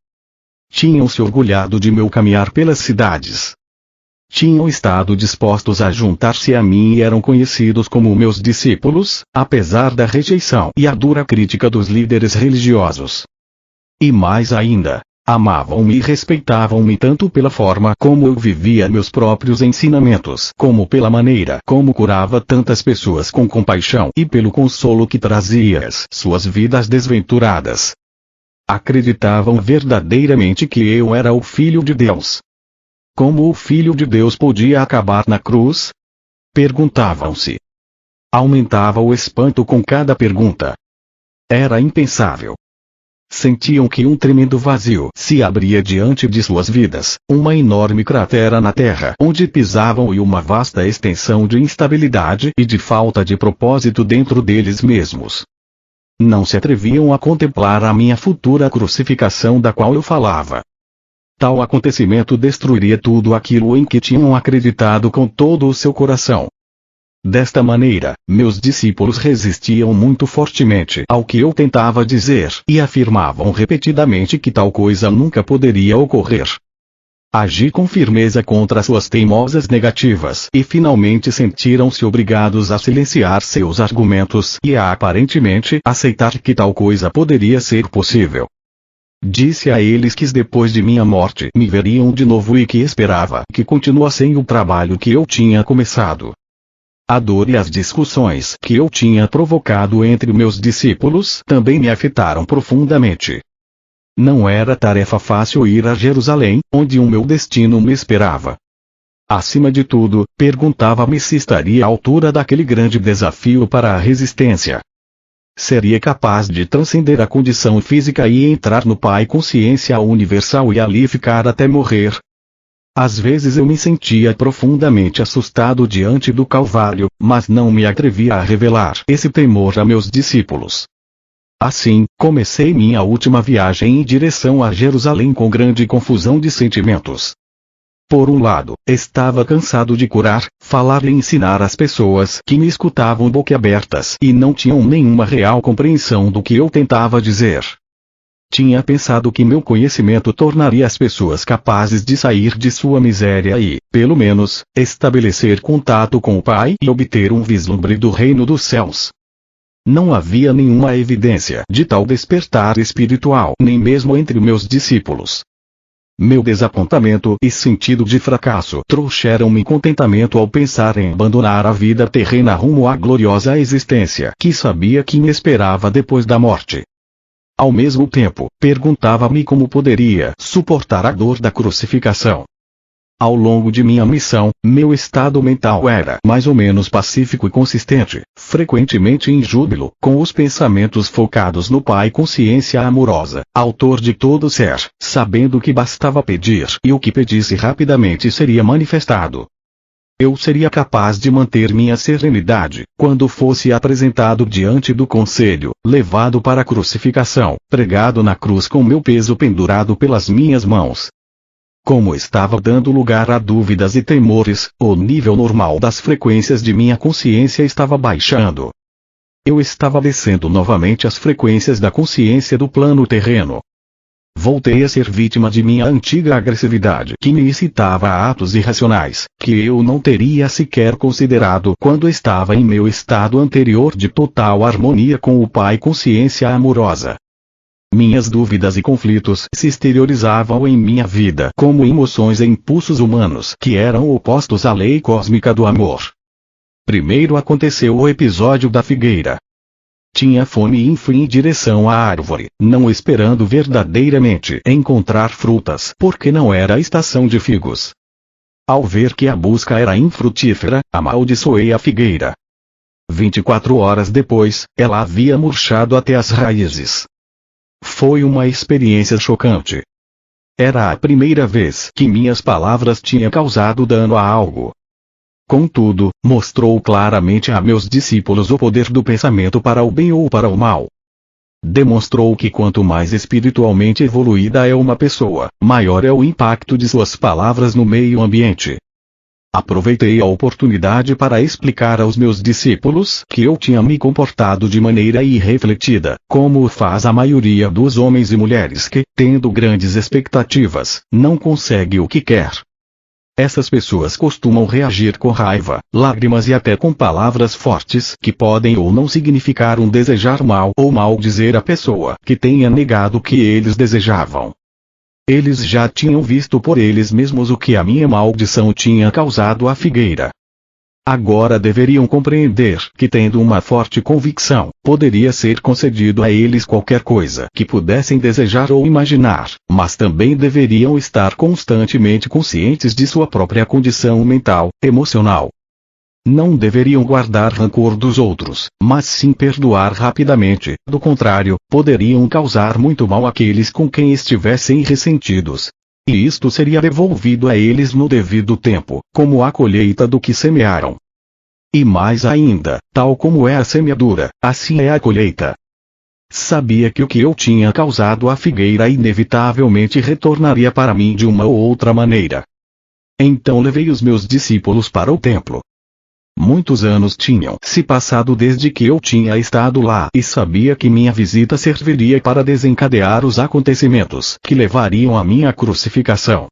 Tinham se orgulhado de meu caminhar pelas cidades. Tinham estado dispostos a juntar-se a mim e eram conhecidos como meus discípulos, apesar da rejeição e a dura crítica dos líderes religiosos. E mais ainda, amavam-me e respeitavam-me tanto pela forma como eu vivia meus próprios ensinamentos, como pela maneira como curava tantas pessoas com compaixão e pelo consolo que trazia às suas vidas desventuradas. Acreditavam verdadeiramente que eu era o Filho de Deus. Como o Filho de Deus podia acabar na cruz? Perguntavam-se. Aumentava o espanto com cada pergunta. Era impensável. Sentiam que um tremendo vazio se abria diante de suas vidas, uma enorme cratera na terra onde pisavam e uma vasta extensão de instabilidade e de falta de propósito dentro deles mesmos. Não se atreviam a contemplar a minha futura crucificação da qual eu falava. Tal acontecimento destruiria tudo aquilo em que tinham acreditado com todo o seu coração. Desta maneira, meus discípulos resistiam muito fortemente ao que eu tentava dizer e afirmavam repetidamente que tal coisa nunca poderia ocorrer. Agi com firmeza contra suas teimosas negativas e finalmente sentiram-se obrigados a silenciar seus argumentos e a aparentemente aceitar que tal coisa poderia ser possível. Disse a eles que depois de minha morte me veriam de novo e que esperava que continuassem o trabalho que eu tinha começado. A dor e as discussões que eu tinha provocado entre meus discípulos também me afetaram profundamente. Não era tarefa fácil ir a Jerusalém, onde o meu destino me esperava. Acima de tudo, perguntava-me se estaria à altura daquele grande desafio para a resistência. Seria capaz de transcender a condição física e entrar no Pai Consciência Universal e ali ficar até morrer? Às vezes eu me sentia profundamente assustado diante do Calvário, mas não me atrevia a revelar esse temor a meus discípulos. Assim, comecei minha última viagem em direção a Jerusalém com grande confusão de sentimentos. Por um lado, estava cansado de curar, falar e ensinar as pessoas que me escutavam boquiabertas e não tinham nenhuma real compreensão do que eu tentava dizer. Tinha pensado que meu conhecimento tornaria as pessoas capazes de sair de sua miséria e, pelo menos, estabelecer contato com o Pai e obter um vislumbre do reino dos céus. Não havia nenhuma evidência de tal despertar espiritual, nem mesmo entre meus discípulos. Meu desapontamento e sentido de fracasso trouxeram-me contentamento ao pensar em abandonar a vida terrena rumo à gloriosa existência que sabia que me esperava depois da morte. Ao mesmo tempo, perguntava-me como poderia suportar a dor da crucificação. Ao longo de minha missão, meu estado mental era mais ou menos pacífico e consistente, frequentemente em júbilo, com os pensamentos focados no Pai Consciência Amorosa, autor de todo ser, sabendo que bastava pedir e o que pedisse rapidamente seria manifestado. Eu seria capaz de manter minha serenidade, quando fosse apresentado diante do conselho, levado para a crucificação, pregado na cruz com meu peso pendurado pelas minhas mãos. Como estava dando lugar a dúvidas e temores, o nível normal das frequências de minha consciência estava baixando. Eu estava descendo novamente as frequências da consciência do plano terreno. Voltei a ser vítima de minha antiga agressividade que me incitava a atos irracionais, que eu não teria sequer considerado quando estava em meu estado anterior de total harmonia com o Pai Consciência Amorosa. Minhas dúvidas e conflitos se exteriorizavam em minha vida como emoções e impulsos humanos que eram opostos à lei cósmica do amor. Primeiro aconteceu o episódio da figueira. Tinha fome e fui em direção à árvore, não esperando verdadeiramente encontrar frutas, porque não era a estação de figos. Ao ver que a busca era infrutífera, amaldiçoei a figueira. 24 horas depois, ela havia murchado até as raízes. Foi uma experiência chocante. Era a primeira vez que minhas palavras tinham causado dano a algo. Contudo, mostrou claramente a meus discípulos o poder do pensamento para o bem ou para o mal. Demonstrou que quanto mais espiritualmente evoluída é uma pessoa, maior é o impacto de suas palavras no meio ambiente. Aproveitei a oportunidade para explicar aos meus discípulos que eu tinha me comportado de maneira irrefletida, como faz a maioria dos homens e mulheres que, tendo grandes expectativas, não consegue o que quer. Essas pessoas costumam reagir com raiva, lágrimas e até com palavras fortes que podem ou não significar um desejar mal ou maldizer a pessoa que tenha negado o que eles desejavam. Eles já tinham visto por eles mesmos o que a minha maldição tinha causado à figueira. Agora deveriam compreender que, tendo uma forte convicção, poderia ser concedido a eles qualquer coisa que pudessem desejar ou imaginar, mas também deveriam estar constantemente conscientes de sua própria condição mental, emocional. Não deveriam guardar rancor dos outros, mas sim perdoar rapidamente, do contrário, poderiam causar muito mal àqueles com quem estivessem ressentidos. E isto seria devolvido a eles no devido tempo, como a colheita do que semearam. E mais ainda, tal como é a semeadura, assim é a colheita. Sabia que o que eu tinha causado à figueira inevitavelmente retornaria para mim de uma ou outra maneira. Então levei os meus discípulos para o templo. Muitos anos tinham se passado desde que eu tinha estado lá e sabia que minha visita serviria para desencadear os acontecimentos que levariam à minha crucificação.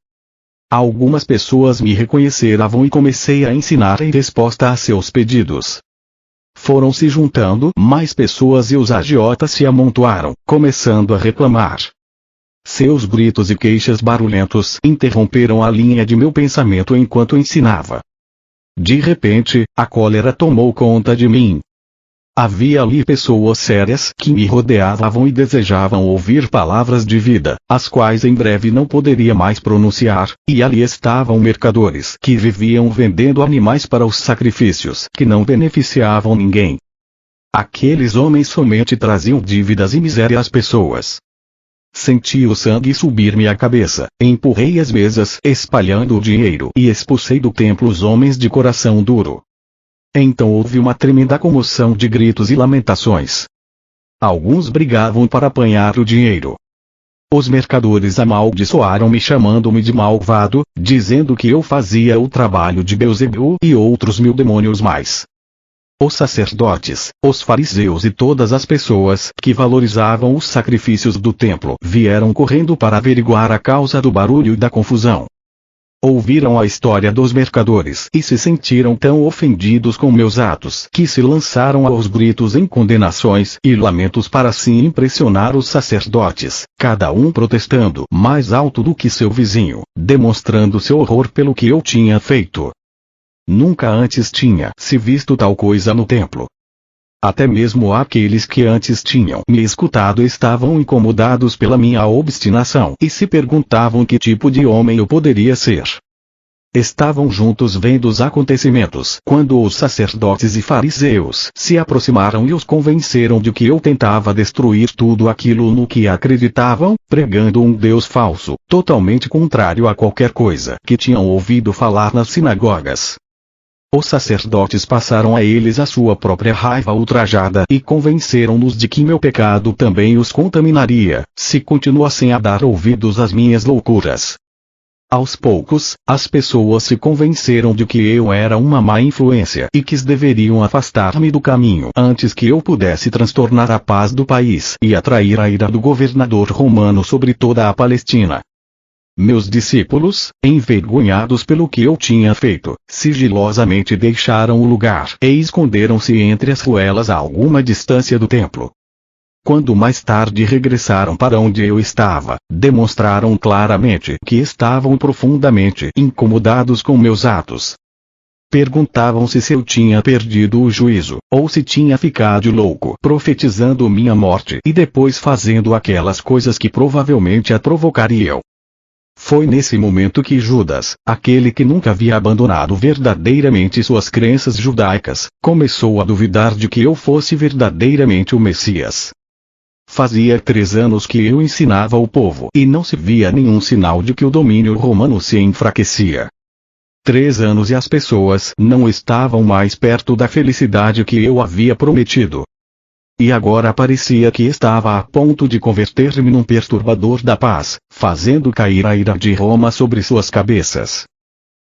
Algumas pessoas me reconheceram e comecei a ensinar em resposta a seus pedidos. Foram se juntando mais pessoas e os agiotas se amontoaram, começando a reclamar. Seus gritos e queixas barulhentos interromperam a linha de meu pensamento enquanto ensinava. De repente, a cólera tomou conta de mim. Havia ali pessoas sérias que me rodeavam e desejavam ouvir palavras de vida, as quais em breve não poderia mais pronunciar, e ali estavam mercadores que viviam vendendo animais para os sacrifícios que não beneficiavam ninguém. Aqueles homens somente traziam dívidas e miséria às pessoas. Senti o sangue subir-me à cabeça, empurrei as mesas espalhando o dinheiro e expulsei do templo os homens de coração duro. Então houve uma tremenda comoção de gritos e lamentações. Alguns brigavam para apanhar o dinheiro. Os mercadores amaldiçoaram-me chamando-me de malvado, dizendo que eu fazia o trabalho de Beelzebul e outros 1000 demônios mais. Os sacerdotes, os fariseus e todas as pessoas que valorizavam os sacrifícios do templo vieram correndo para averiguar a causa do barulho e da confusão. Ouviram a história dos mercadores e se sentiram tão ofendidos com meus atos que se lançaram aos gritos em condenações e lamentos para assim impressionar os sacerdotes, cada um protestando mais alto do que seu vizinho, demonstrando seu horror pelo que eu tinha feito. Nunca antes tinha se visto tal coisa no templo. Até mesmo aqueles que antes tinham me escutado estavam incomodados pela minha obstinação e se perguntavam que tipo de homem eu poderia ser. Estavam juntos vendo os acontecimentos quando os sacerdotes e fariseus se aproximaram e os convenceram de que eu tentava destruir tudo aquilo no que acreditavam, pregando um Deus falso, totalmente contrário a qualquer coisa que tinham ouvido falar nas sinagogas. Os sacerdotes passaram a eles a sua própria raiva ultrajada e convenceram-nos de que meu pecado também os contaminaria, se continuassem a dar ouvidos às minhas loucuras. Aos poucos, as pessoas se convenceram de que eu era uma má influência e que deveriam afastar-me do caminho antes que eu pudesse transtornar a paz do país e atrair a ira do governador romano sobre toda a Palestina. Meus discípulos, envergonhados pelo que eu tinha feito, sigilosamente deixaram o lugar e esconderam-se entre as ruelas a alguma distância do templo. Quando mais tarde regressaram para onde eu estava, demonstraram claramente que estavam profundamente incomodados com meus atos. Perguntavam-se se eu tinha perdido o juízo, ou se tinha ficado louco profetizando minha morte e depois fazendo aquelas coisas que provavelmente a provocariam. Foi nesse momento que Judas, aquele que nunca havia abandonado verdadeiramente suas crenças judaicas, começou a duvidar de que eu fosse verdadeiramente o Messias. Fazia 3 anos que eu ensinava o povo e não se via nenhum sinal de que o domínio romano se enfraquecia. 3 anos e as pessoas não estavam mais perto da felicidade que eu havia prometido. E agora parecia que estava a ponto de converter-me num perturbador da paz, fazendo cair a ira de Roma sobre suas cabeças.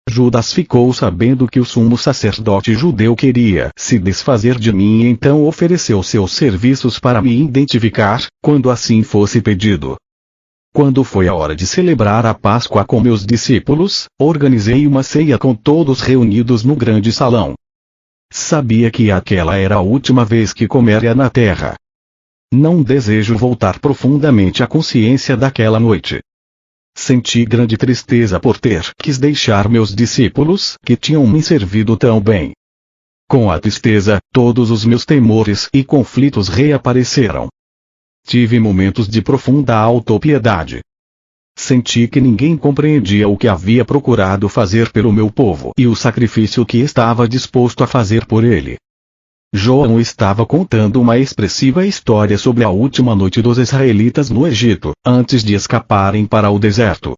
Judas ficou sabendo que o sumo sacerdote judeu queria se desfazer de mim e então ofereceu seus serviços para me identificar, quando assim fosse pedido. Quando foi a hora de celebrar a Páscoa com meus discípulos, organizei uma ceia com todos reunidos no grande salão. Sabia que aquela era a última vez que comeria na terra. Não desejo voltar profundamente à consciência daquela noite. Senti grande tristeza por ter que deixar meus discípulos, que tinham me servido tão bem. Com a tristeza, todos os meus temores e conflitos reapareceram. Tive momentos de profunda autopiedade. Senti que ninguém compreendia o que havia procurado fazer pelo meu povo e o sacrifício que estava disposto a fazer por ele. João estava contando uma expressiva história sobre a última noite dos israelitas no Egito, antes de escaparem para o deserto.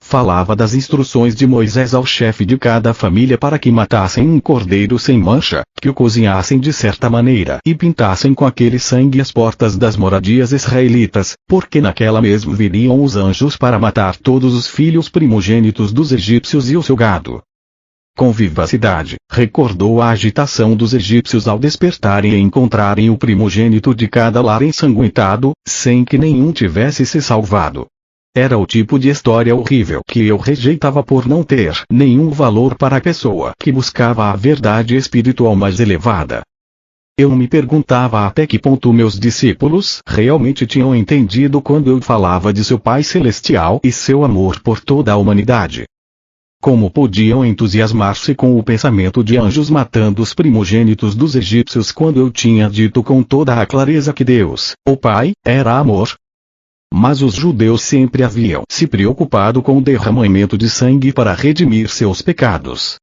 Falava das instruções de Moisés ao chefe de cada família para que matassem um cordeiro sem mancha, que o cozinhassem de certa maneira e pintassem com aquele sangue as portas das moradias israelitas, porque naquela mesmo viriam os anjos para matar todos os filhos primogênitos dos egípcios e o seu gado. Com vivacidade, recordou a agitação dos egípcios ao despertarem e encontrarem o primogênito de cada lar ensanguentado, sem que nenhum tivesse se salvado. Era o tipo de história horrível que eu rejeitava por não ter nenhum valor para a pessoa que buscava a verdade espiritual mais elevada. Eu me perguntava até que ponto meus discípulos realmente tinham entendido quando eu falava de seu Pai Celestial e seu amor por toda a humanidade. Como podiam entusiasmar-se com o pensamento de anjos matando os primogênitos dos egípcios quando eu tinha dito com toda a clareza que Deus, o Pai, era amor? Mas os judeus sempre haviam se preocupado com o derramamento de sangue para redimir seus pecados.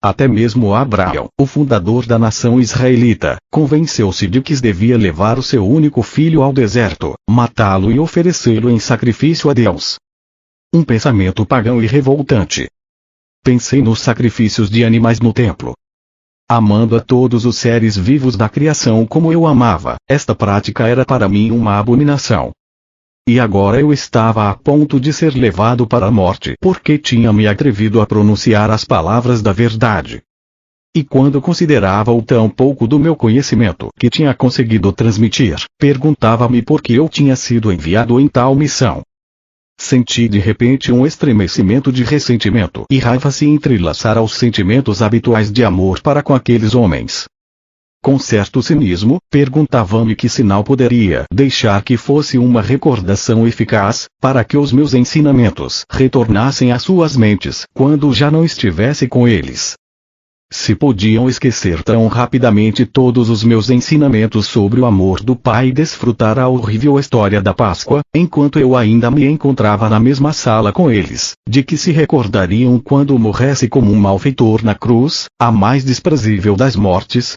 Até mesmo Abraão, o fundador da nação israelita, convenceu-se de que devia levar o seu único filho ao deserto, matá-lo e oferecê-lo em sacrifício a Deus. Um pensamento pagão e revoltante. Pensei nos sacrifícios de animais no templo. Amando a todos os seres vivos da criação como eu amava, esta prática era para mim uma abominação. E agora eu estava a ponto de ser levado para a morte porque tinha me atrevido a pronunciar as palavras da verdade. E quando considerava o tão pouco do meu conhecimento que tinha conseguido transmitir, perguntava-me por que eu tinha sido enviado em tal missão. Senti de repente um estremecimento de ressentimento e raiva se entrelaçar aos sentimentos habituais de amor para com aqueles homens. Com certo cinismo, perguntava-me que sinal poderia deixar que fosse uma recordação eficaz, para que os meus ensinamentos retornassem às suas mentes quando já não estivesse com eles. Se podiam esquecer tão rapidamente todos os meus ensinamentos sobre o amor do Pai e desfrutar a horrível história da Páscoa, enquanto eu ainda me encontrava na mesma sala com eles, de que se recordariam quando morresse como um malfeitor na cruz, a mais desprezível das mortes?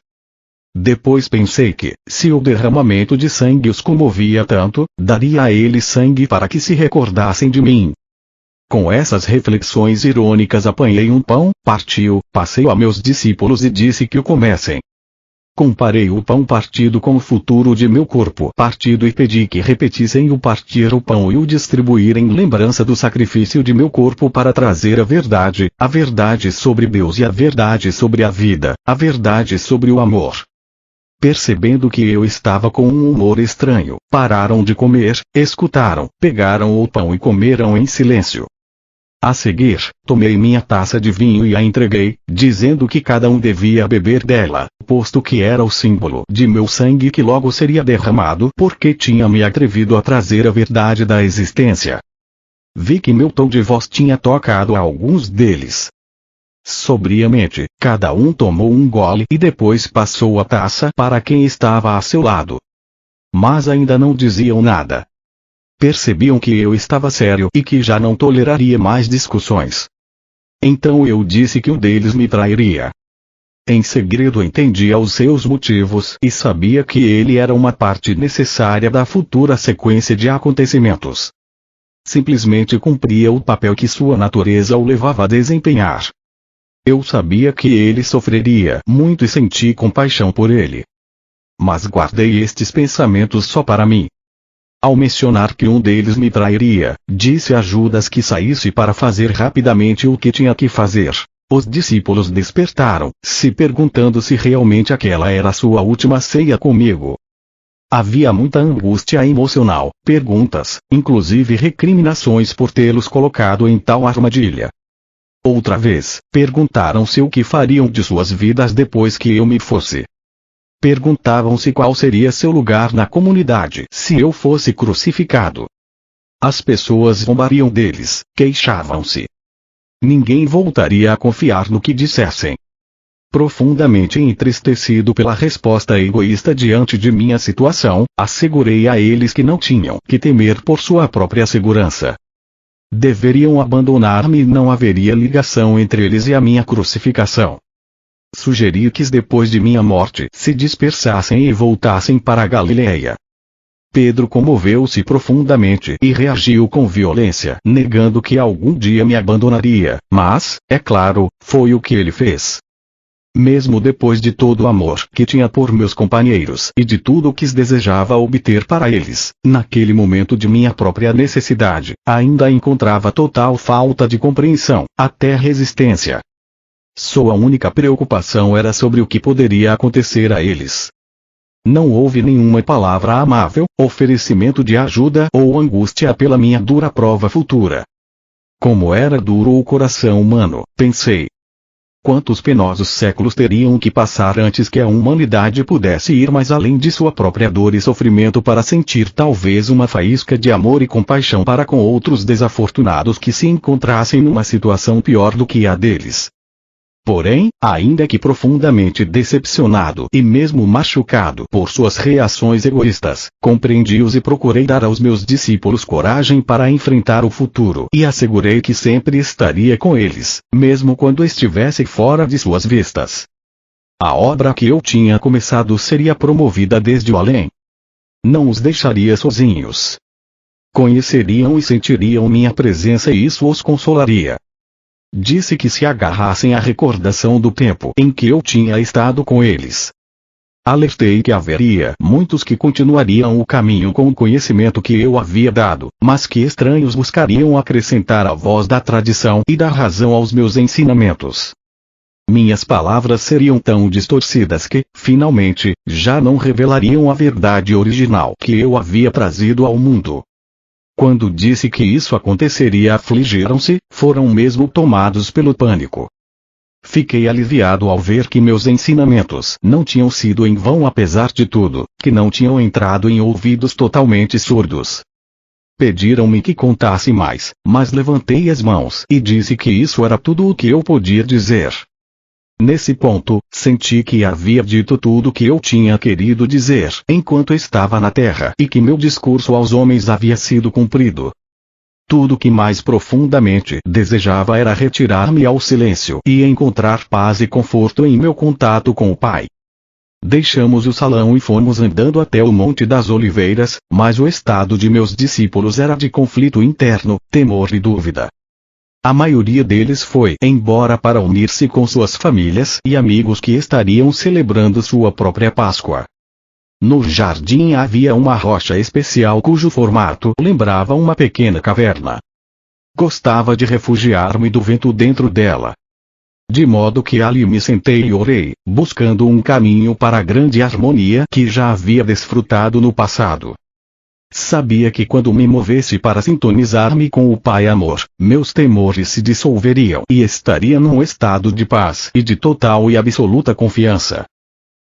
Depois pensei que, se o derramamento de sangue os comovia tanto, daria a eles sangue para que se recordassem de mim. Com essas reflexões irônicas apanhei um pão, parti-o, passei-o a meus discípulos e disse que o comessem. Comparei o pão partido com o futuro de meu corpo partido e pedi que repetissem o partir o pão e o distribuir em lembrança do sacrifício de meu corpo para trazer a verdade sobre Deus e a verdade sobre a vida, a verdade sobre o amor. Percebendo que eu estava com um humor estranho, pararam de comer, escutaram, pegaram o pão e comeram em silêncio. A seguir, tomei minha taça de vinho e a entreguei, dizendo que cada um devia beber dela, posto que era o símbolo de meu sangue que logo seria derramado porque tinha me atrevido a trazer a verdade da existência. Vi que meu tom de voz tinha tocado a alguns deles. Sobriamente, cada um tomou um gole e depois passou a taça para quem estava a seu lado. Mas ainda não diziam nada. Percebiam que eu estava sério e que já não toleraria mais discussões. Então eu disse que um deles me trairia. Em segredo entendia os seus motivos e sabia que ele era uma parte necessária da futura sequência de acontecimentos. Simplesmente cumpria o papel que sua natureza o levava a desempenhar. Eu sabia que ele sofreria muito e senti compaixão por ele. Mas guardei estes pensamentos só para mim. Ao mencionar que um deles me trairia, disse a Judas que saísse para fazer rapidamente o que tinha que fazer. Os discípulos despertaram, se perguntando se realmente aquela era a sua última ceia comigo. Havia muita angústia emocional, perguntas, inclusive recriminações por tê-los colocado em tal armadilha. Outra vez, perguntaram-se o que fariam de suas vidas depois que eu me fosse. Perguntavam-se qual seria seu lugar na comunidade se eu fosse crucificado. As pessoas zombariam deles, queixavam-se. Ninguém voltaria a confiar no que dissessem. Profundamente entristecido pela resposta egoísta diante de minha situação, assegurei a eles que não tinham que temer por sua própria segurança. Deveriam abandonar-me e não haveria ligação entre eles e a minha crucificação. Sugeri que depois de minha morte se dispersassem e voltassem para a Galileia. Pedro comoveu-se profundamente e reagiu com violência, negando que algum dia me abandonaria, mas, é claro, foi o que ele fez. Mesmo depois de todo o amor que tinha por meus companheiros e de tudo o que desejava obter para eles, naquele momento de minha própria necessidade, ainda encontrava total falta de compreensão, até resistência. Sua única preocupação era sobre o que poderia acontecer a eles. Não houve nenhuma palavra amável, oferecimento de ajuda ou angústia pela minha dura prova futura. Como era duro o coração humano, pensei. Quantos penosos séculos teriam que passar antes que a humanidade pudesse ir mais além de sua própria dor e sofrimento para sentir talvez uma faísca de amor e compaixão para com outros desafortunados que se encontrassem numa situação pior do que a deles. Porém, ainda que profundamente decepcionado e mesmo machucado por suas reações egoístas, compreendi-os e procurei dar aos meus discípulos coragem para enfrentar o futuro e assegurei que sempre estaria com eles, mesmo quando estivesse fora de suas vistas. A obra que eu tinha começado seria promovida desde o além. Não os deixaria sozinhos. Conheceriam e sentiriam minha presença e isso os consolaria. Disse que se agarrassem à recordação do tempo em que eu tinha estado com eles. Alertei que haveria muitos que continuariam o caminho com o conhecimento que eu havia dado, mas que estranhos buscariam acrescentar a voz da tradição e da razão aos meus ensinamentos. Minhas palavras seriam tão distorcidas que, finalmente, já não revelariam a verdade original que eu havia trazido ao mundo. Quando disse que isso aconteceria, afligiram-se, foram mesmo tomados pelo pânico. Fiquei aliviado ao ver que meus ensinamentos não tinham sido em vão apesar de tudo, que não tinham entrado em ouvidos totalmente surdos. Pediram-me que contasse mais, mas levantei as mãos e disse que isso era tudo o que eu podia dizer. Nesse ponto, senti que havia dito tudo o que eu tinha querido dizer enquanto estava na terra e que meu discurso aos homens havia sido cumprido. Tudo o que mais profundamente desejava era retirar-me ao silêncio e encontrar paz e conforto em meu contato com o Pai. Deixamos o salão e fomos andando até o Monte das Oliveiras, mas o estado de meus discípulos era de conflito interno, temor e dúvida. A maioria deles foi embora para unir-se com suas famílias e amigos que estariam celebrando sua própria Páscoa. No jardim havia uma rocha especial cujo formato lembrava uma pequena caverna. Gostava de refugiar-me do vento dentro dela. De modo que ali me sentei e orei, buscando um caminho para a grande harmonia que já havia desfrutado no passado. Sabia que quando me movesse para sintonizar-me com o Pai Amor, meus temores se dissolveriam e estaria num estado de paz e de total e absoluta confiança.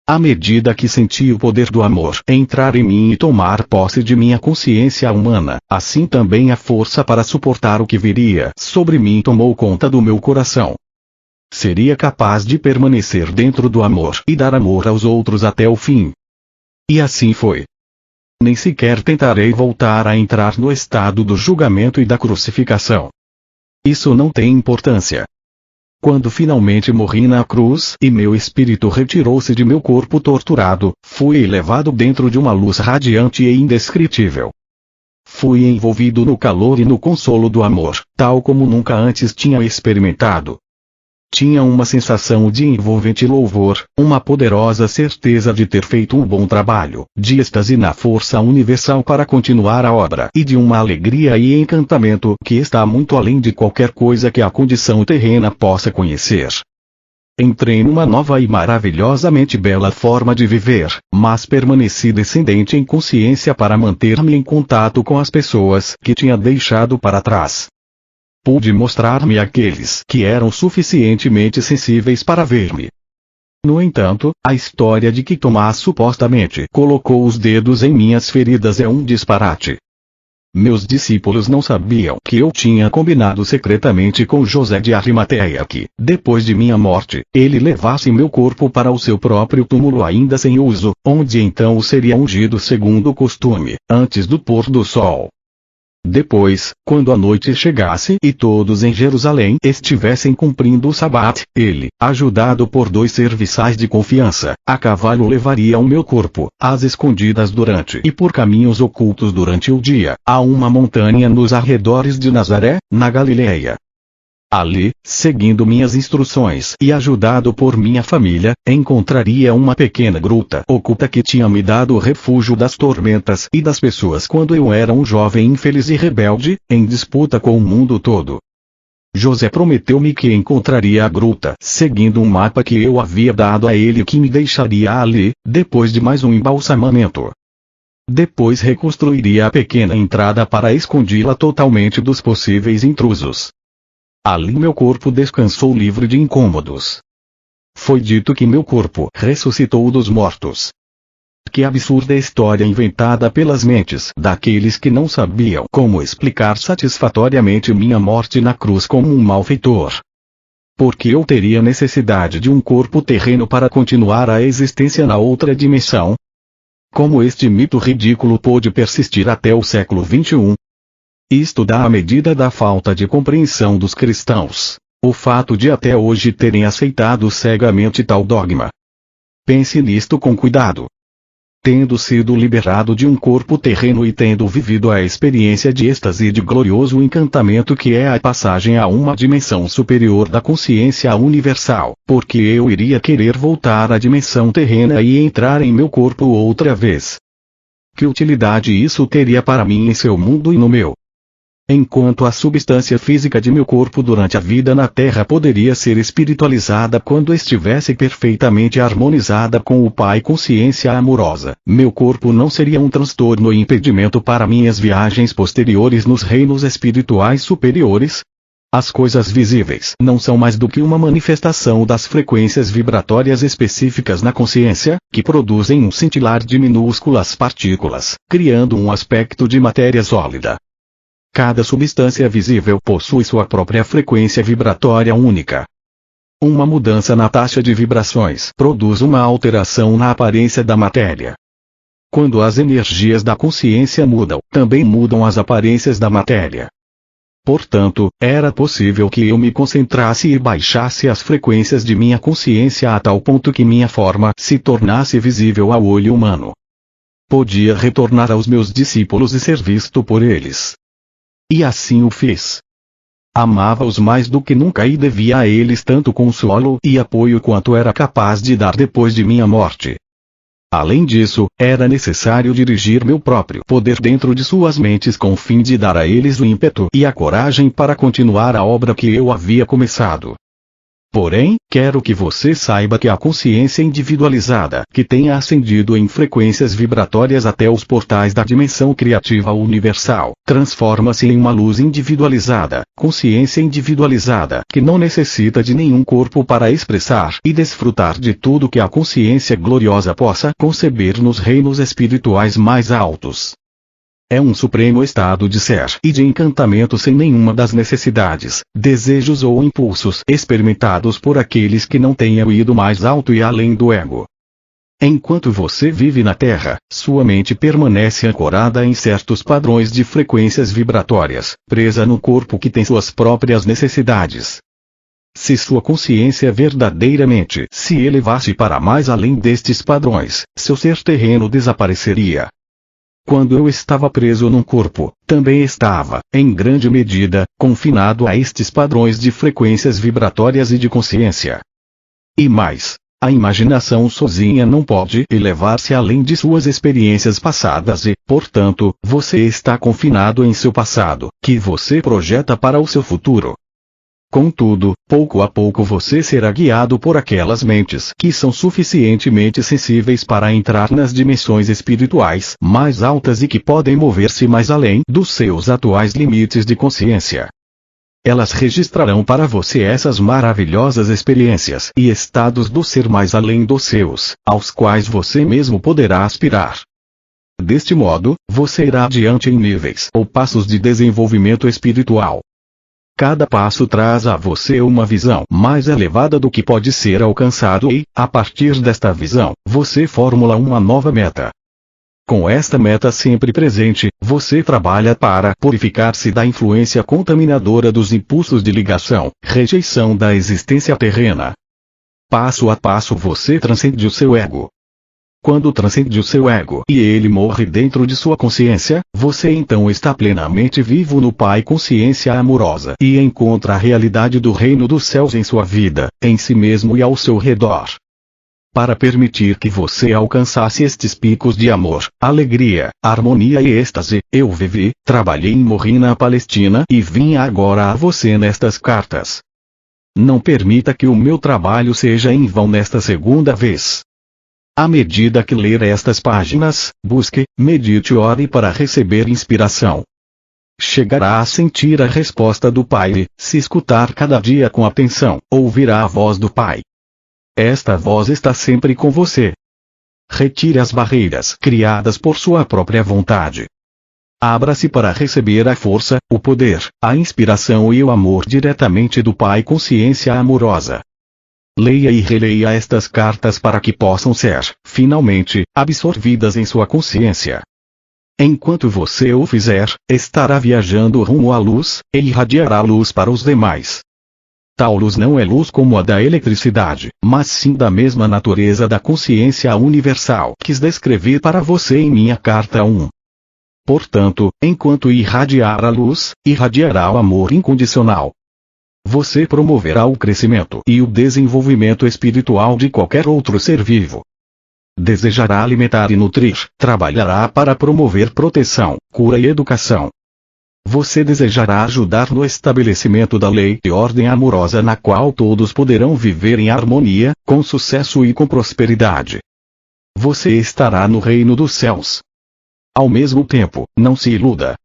À medida que senti o poder do amor entrar em mim e tomar posse de minha consciência humana, assim também a força para suportar o que viria sobre mim tomou conta do meu coração. Seria capaz de permanecer dentro do amor e dar amor aos outros até o fim. E assim foi. Nem sequer tentarei voltar a entrar no estado do julgamento e da crucificação. Isso não tem importância. Quando finalmente morri na cruz e meu espírito retirou-se de meu corpo torturado, fui elevado dentro de uma luz radiante e indescritível. Fui envolvido no calor e no consolo do amor, tal como nunca antes tinha experimentado. Tinha uma sensação de envolvente louvor, uma poderosa certeza de ter feito um bom trabalho, de êxtase na força universal para continuar a obra e de uma alegria e encantamento que está muito além de qualquer coisa que a condição terrena possa conhecer. Entrei numa nova e maravilhosamente bela forma de viver, mas permaneci descendente em consciência para manter-me em contato com as pessoas que tinha deixado para trás. Pude mostrar-me àqueles que eram suficientemente sensíveis para ver-me. No entanto, a história de que Tomás supostamente colocou os dedos em minhas feridas é um disparate. Meus discípulos não sabiam que eu tinha combinado secretamente com José de Arimateia que, depois de minha morte, ele levasse meu corpo para o seu próprio túmulo ainda sem uso, onde então o seria ungido segundo o costume, antes do pôr do sol. Depois, quando a noite chegasse e todos em Jerusalém estivessem cumprindo o sabat, ele, ajudado por 2 serviçais de confiança, a cavalo levaria o meu corpo, às escondidas durante e por caminhos ocultos durante o dia, a uma montanha nos arredores de Nazaré, na Galileia. Ali, seguindo minhas instruções e ajudado por minha família, encontraria uma pequena gruta oculta que tinha me dado o refúgio das tormentas e das pessoas quando eu era um jovem infeliz e rebelde, em disputa com o mundo todo. José prometeu-me que encontraria a gruta seguindo um mapa que eu havia dado a ele e que me deixaria ali, depois de mais um embalsamamento. Depois reconstruiria a pequena entrada para escondê-la totalmente dos possíveis intrusos. Ali meu corpo descansou livre de incômodos. Foi dito que meu corpo ressuscitou dos mortos. Que absurda história inventada pelas mentes daqueles que não sabiam como explicar satisfatoriamente minha morte na cruz como um malfeitor. Porque eu teria necessidade de um corpo terreno para continuar a existência na outra dimensão? Como este mito ridículo pôde persistir até o século XXI? Isto dá a medida da falta de compreensão dos cristãos, o fato de até hoje terem aceitado cegamente tal dogma. Pense nisto com cuidado. Tendo sido liberado de um corpo terreno e tendo vivido a experiência de êxtase e de glorioso encantamento que é a passagem a uma dimensão superior da consciência universal, porque eu iria querer voltar à dimensão terrena e entrar em meu corpo outra vez? Que utilidade isso teria para mim em seu mundo e no meu? Enquanto a substância física de meu corpo durante a vida na Terra poderia ser espiritualizada quando estivesse perfeitamente harmonizada com o Pai Consciência Amorosa, meu corpo não seria um transtorno e impedimento para minhas viagens posteriores nos reinos espirituais superiores? As coisas visíveis não são mais do que uma manifestação das frequências vibratórias específicas na consciência, que produzem um cintilar de minúsculas partículas, criando um aspecto de matéria sólida. Cada substância visível possui sua própria frequência vibratória única. Uma mudança na taxa de vibrações produz uma alteração na aparência da matéria. Quando as energias da consciência mudam, também mudam as aparências da matéria. Portanto, era possível que eu me concentrasse e baixasse as frequências de minha consciência a tal ponto que minha forma se tornasse visível ao olho humano. Podia retornar aos meus discípulos e ser visto por eles. E assim o fiz. Amava-os mais do que nunca e devia a eles tanto consolo e apoio quanto era capaz de dar depois de minha morte. Além disso, era necessário dirigir meu próprio poder dentro de suas mentes com o fim de dar a eles o ímpeto e a coragem para continuar a obra que eu havia começado. Porém, quero que você saiba que a consciência individualizada, que tenha ascendido em frequências vibratórias até os portais da dimensão criativa universal, transforma-se em uma luz individualizada, consciência individualizada, que não necessita de nenhum corpo para expressar e desfrutar de tudo que a consciência gloriosa possa conceber nos reinos espirituais mais altos. É um supremo estado de ser e de encantamento sem nenhuma das necessidades, desejos ou impulsos experimentados por aqueles que não tenham ido mais alto e além do ego. Enquanto você vive na Terra, sua mente permanece ancorada em certos padrões de frequências vibratórias, presa no corpo que tem suas próprias necessidades. Se sua consciência verdadeiramente se elevasse para mais além destes padrões, seu ser terreno desapareceria. Quando eu estava preso num corpo, também estava, em grande medida, confinado a estes padrões de frequências vibratórias e de consciência. E mais, a imaginação sozinha não pode elevar-se além de suas experiências passadas e, portanto, você está confinado em seu passado, que você projeta para o seu futuro. Contudo, pouco a pouco você será guiado por aquelas mentes que são suficientemente sensíveis para entrar nas dimensões espirituais mais altas e que podem mover-se mais além dos seus atuais limites de consciência. Elas registrarão para você essas maravilhosas experiências e estados do ser mais além dos seus, aos quais você mesmo poderá aspirar. Deste modo, você irá adiante em níveis ou passos de desenvolvimento espiritual. Cada passo traz a você uma visão mais elevada do que pode ser alcançado e, a partir desta visão, você formula uma nova meta. Com esta meta sempre presente, você trabalha para purificar-se da influência contaminadora dos impulsos de ligação, rejeição da existência terrena. Passo a passo você transcende o seu ego. Quando transcende o seu ego e ele morre dentro de sua consciência, você então está plenamente vivo no Pai Consciência Amorosa e encontra a realidade do reino dos céus em sua vida, em si mesmo e ao seu redor. Para permitir que você alcançasse estes picos de amor, alegria, harmonia e êxtase, eu vivi, trabalhei e morri na Palestina e vim agora a você nestas cartas. Não permita que o meu trabalho seja em vão nesta segunda vez. À medida que ler estas páginas, busque, medite e ore para receber inspiração. Chegará a sentir a resposta do Pai e, se escutar cada dia com atenção, ouvirá a voz do Pai. Esta voz está sempre com você. Retire as barreiras criadas por sua própria vontade. Abra-se para receber a força, o poder, a inspiração e o amor diretamente do Pai Consciência Amorosa. Leia e releia estas cartas para que possam ser, finalmente, absorvidas em sua consciência. Enquanto você o fizer, estará viajando rumo à luz, e irradiará luz para os demais. Tal luz não é luz como a da eletricidade, mas sim da mesma natureza da consciência universal. Quis descrever para você em minha carta 1. Portanto, enquanto irradiar a luz, irradiará o amor incondicional. Você promoverá o crescimento e o desenvolvimento espiritual de qualquer outro ser vivo. Desejará alimentar e nutrir, trabalhará para promover proteção, cura e educação. Você desejará ajudar no estabelecimento da lei e ordem amorosa na qual todos poderão viver em harmonia, com sucesso e com prosperidade. Você estará no reino dos céus. Ao mesmo tempo, não se iluda.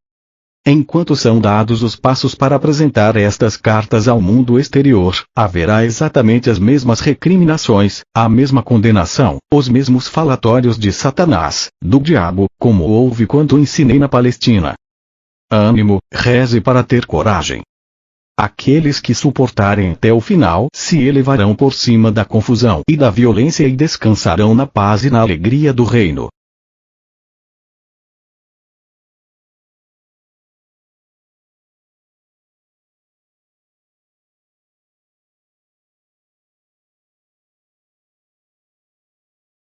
Enquanto são dados os passos para apresentar estas cartas ao mundo exterior, haverá exatamente as mesmas recriminações, a mesma condenação, os mesmos falatórios de Satanás, do diabo, como houve quando ensinei na Palestina. Ânimo, reze para ter coragem. Aqueles que suportarem até o final se elevarão por cima da confusão e da violência e descansarão na paz e na alegria do reino.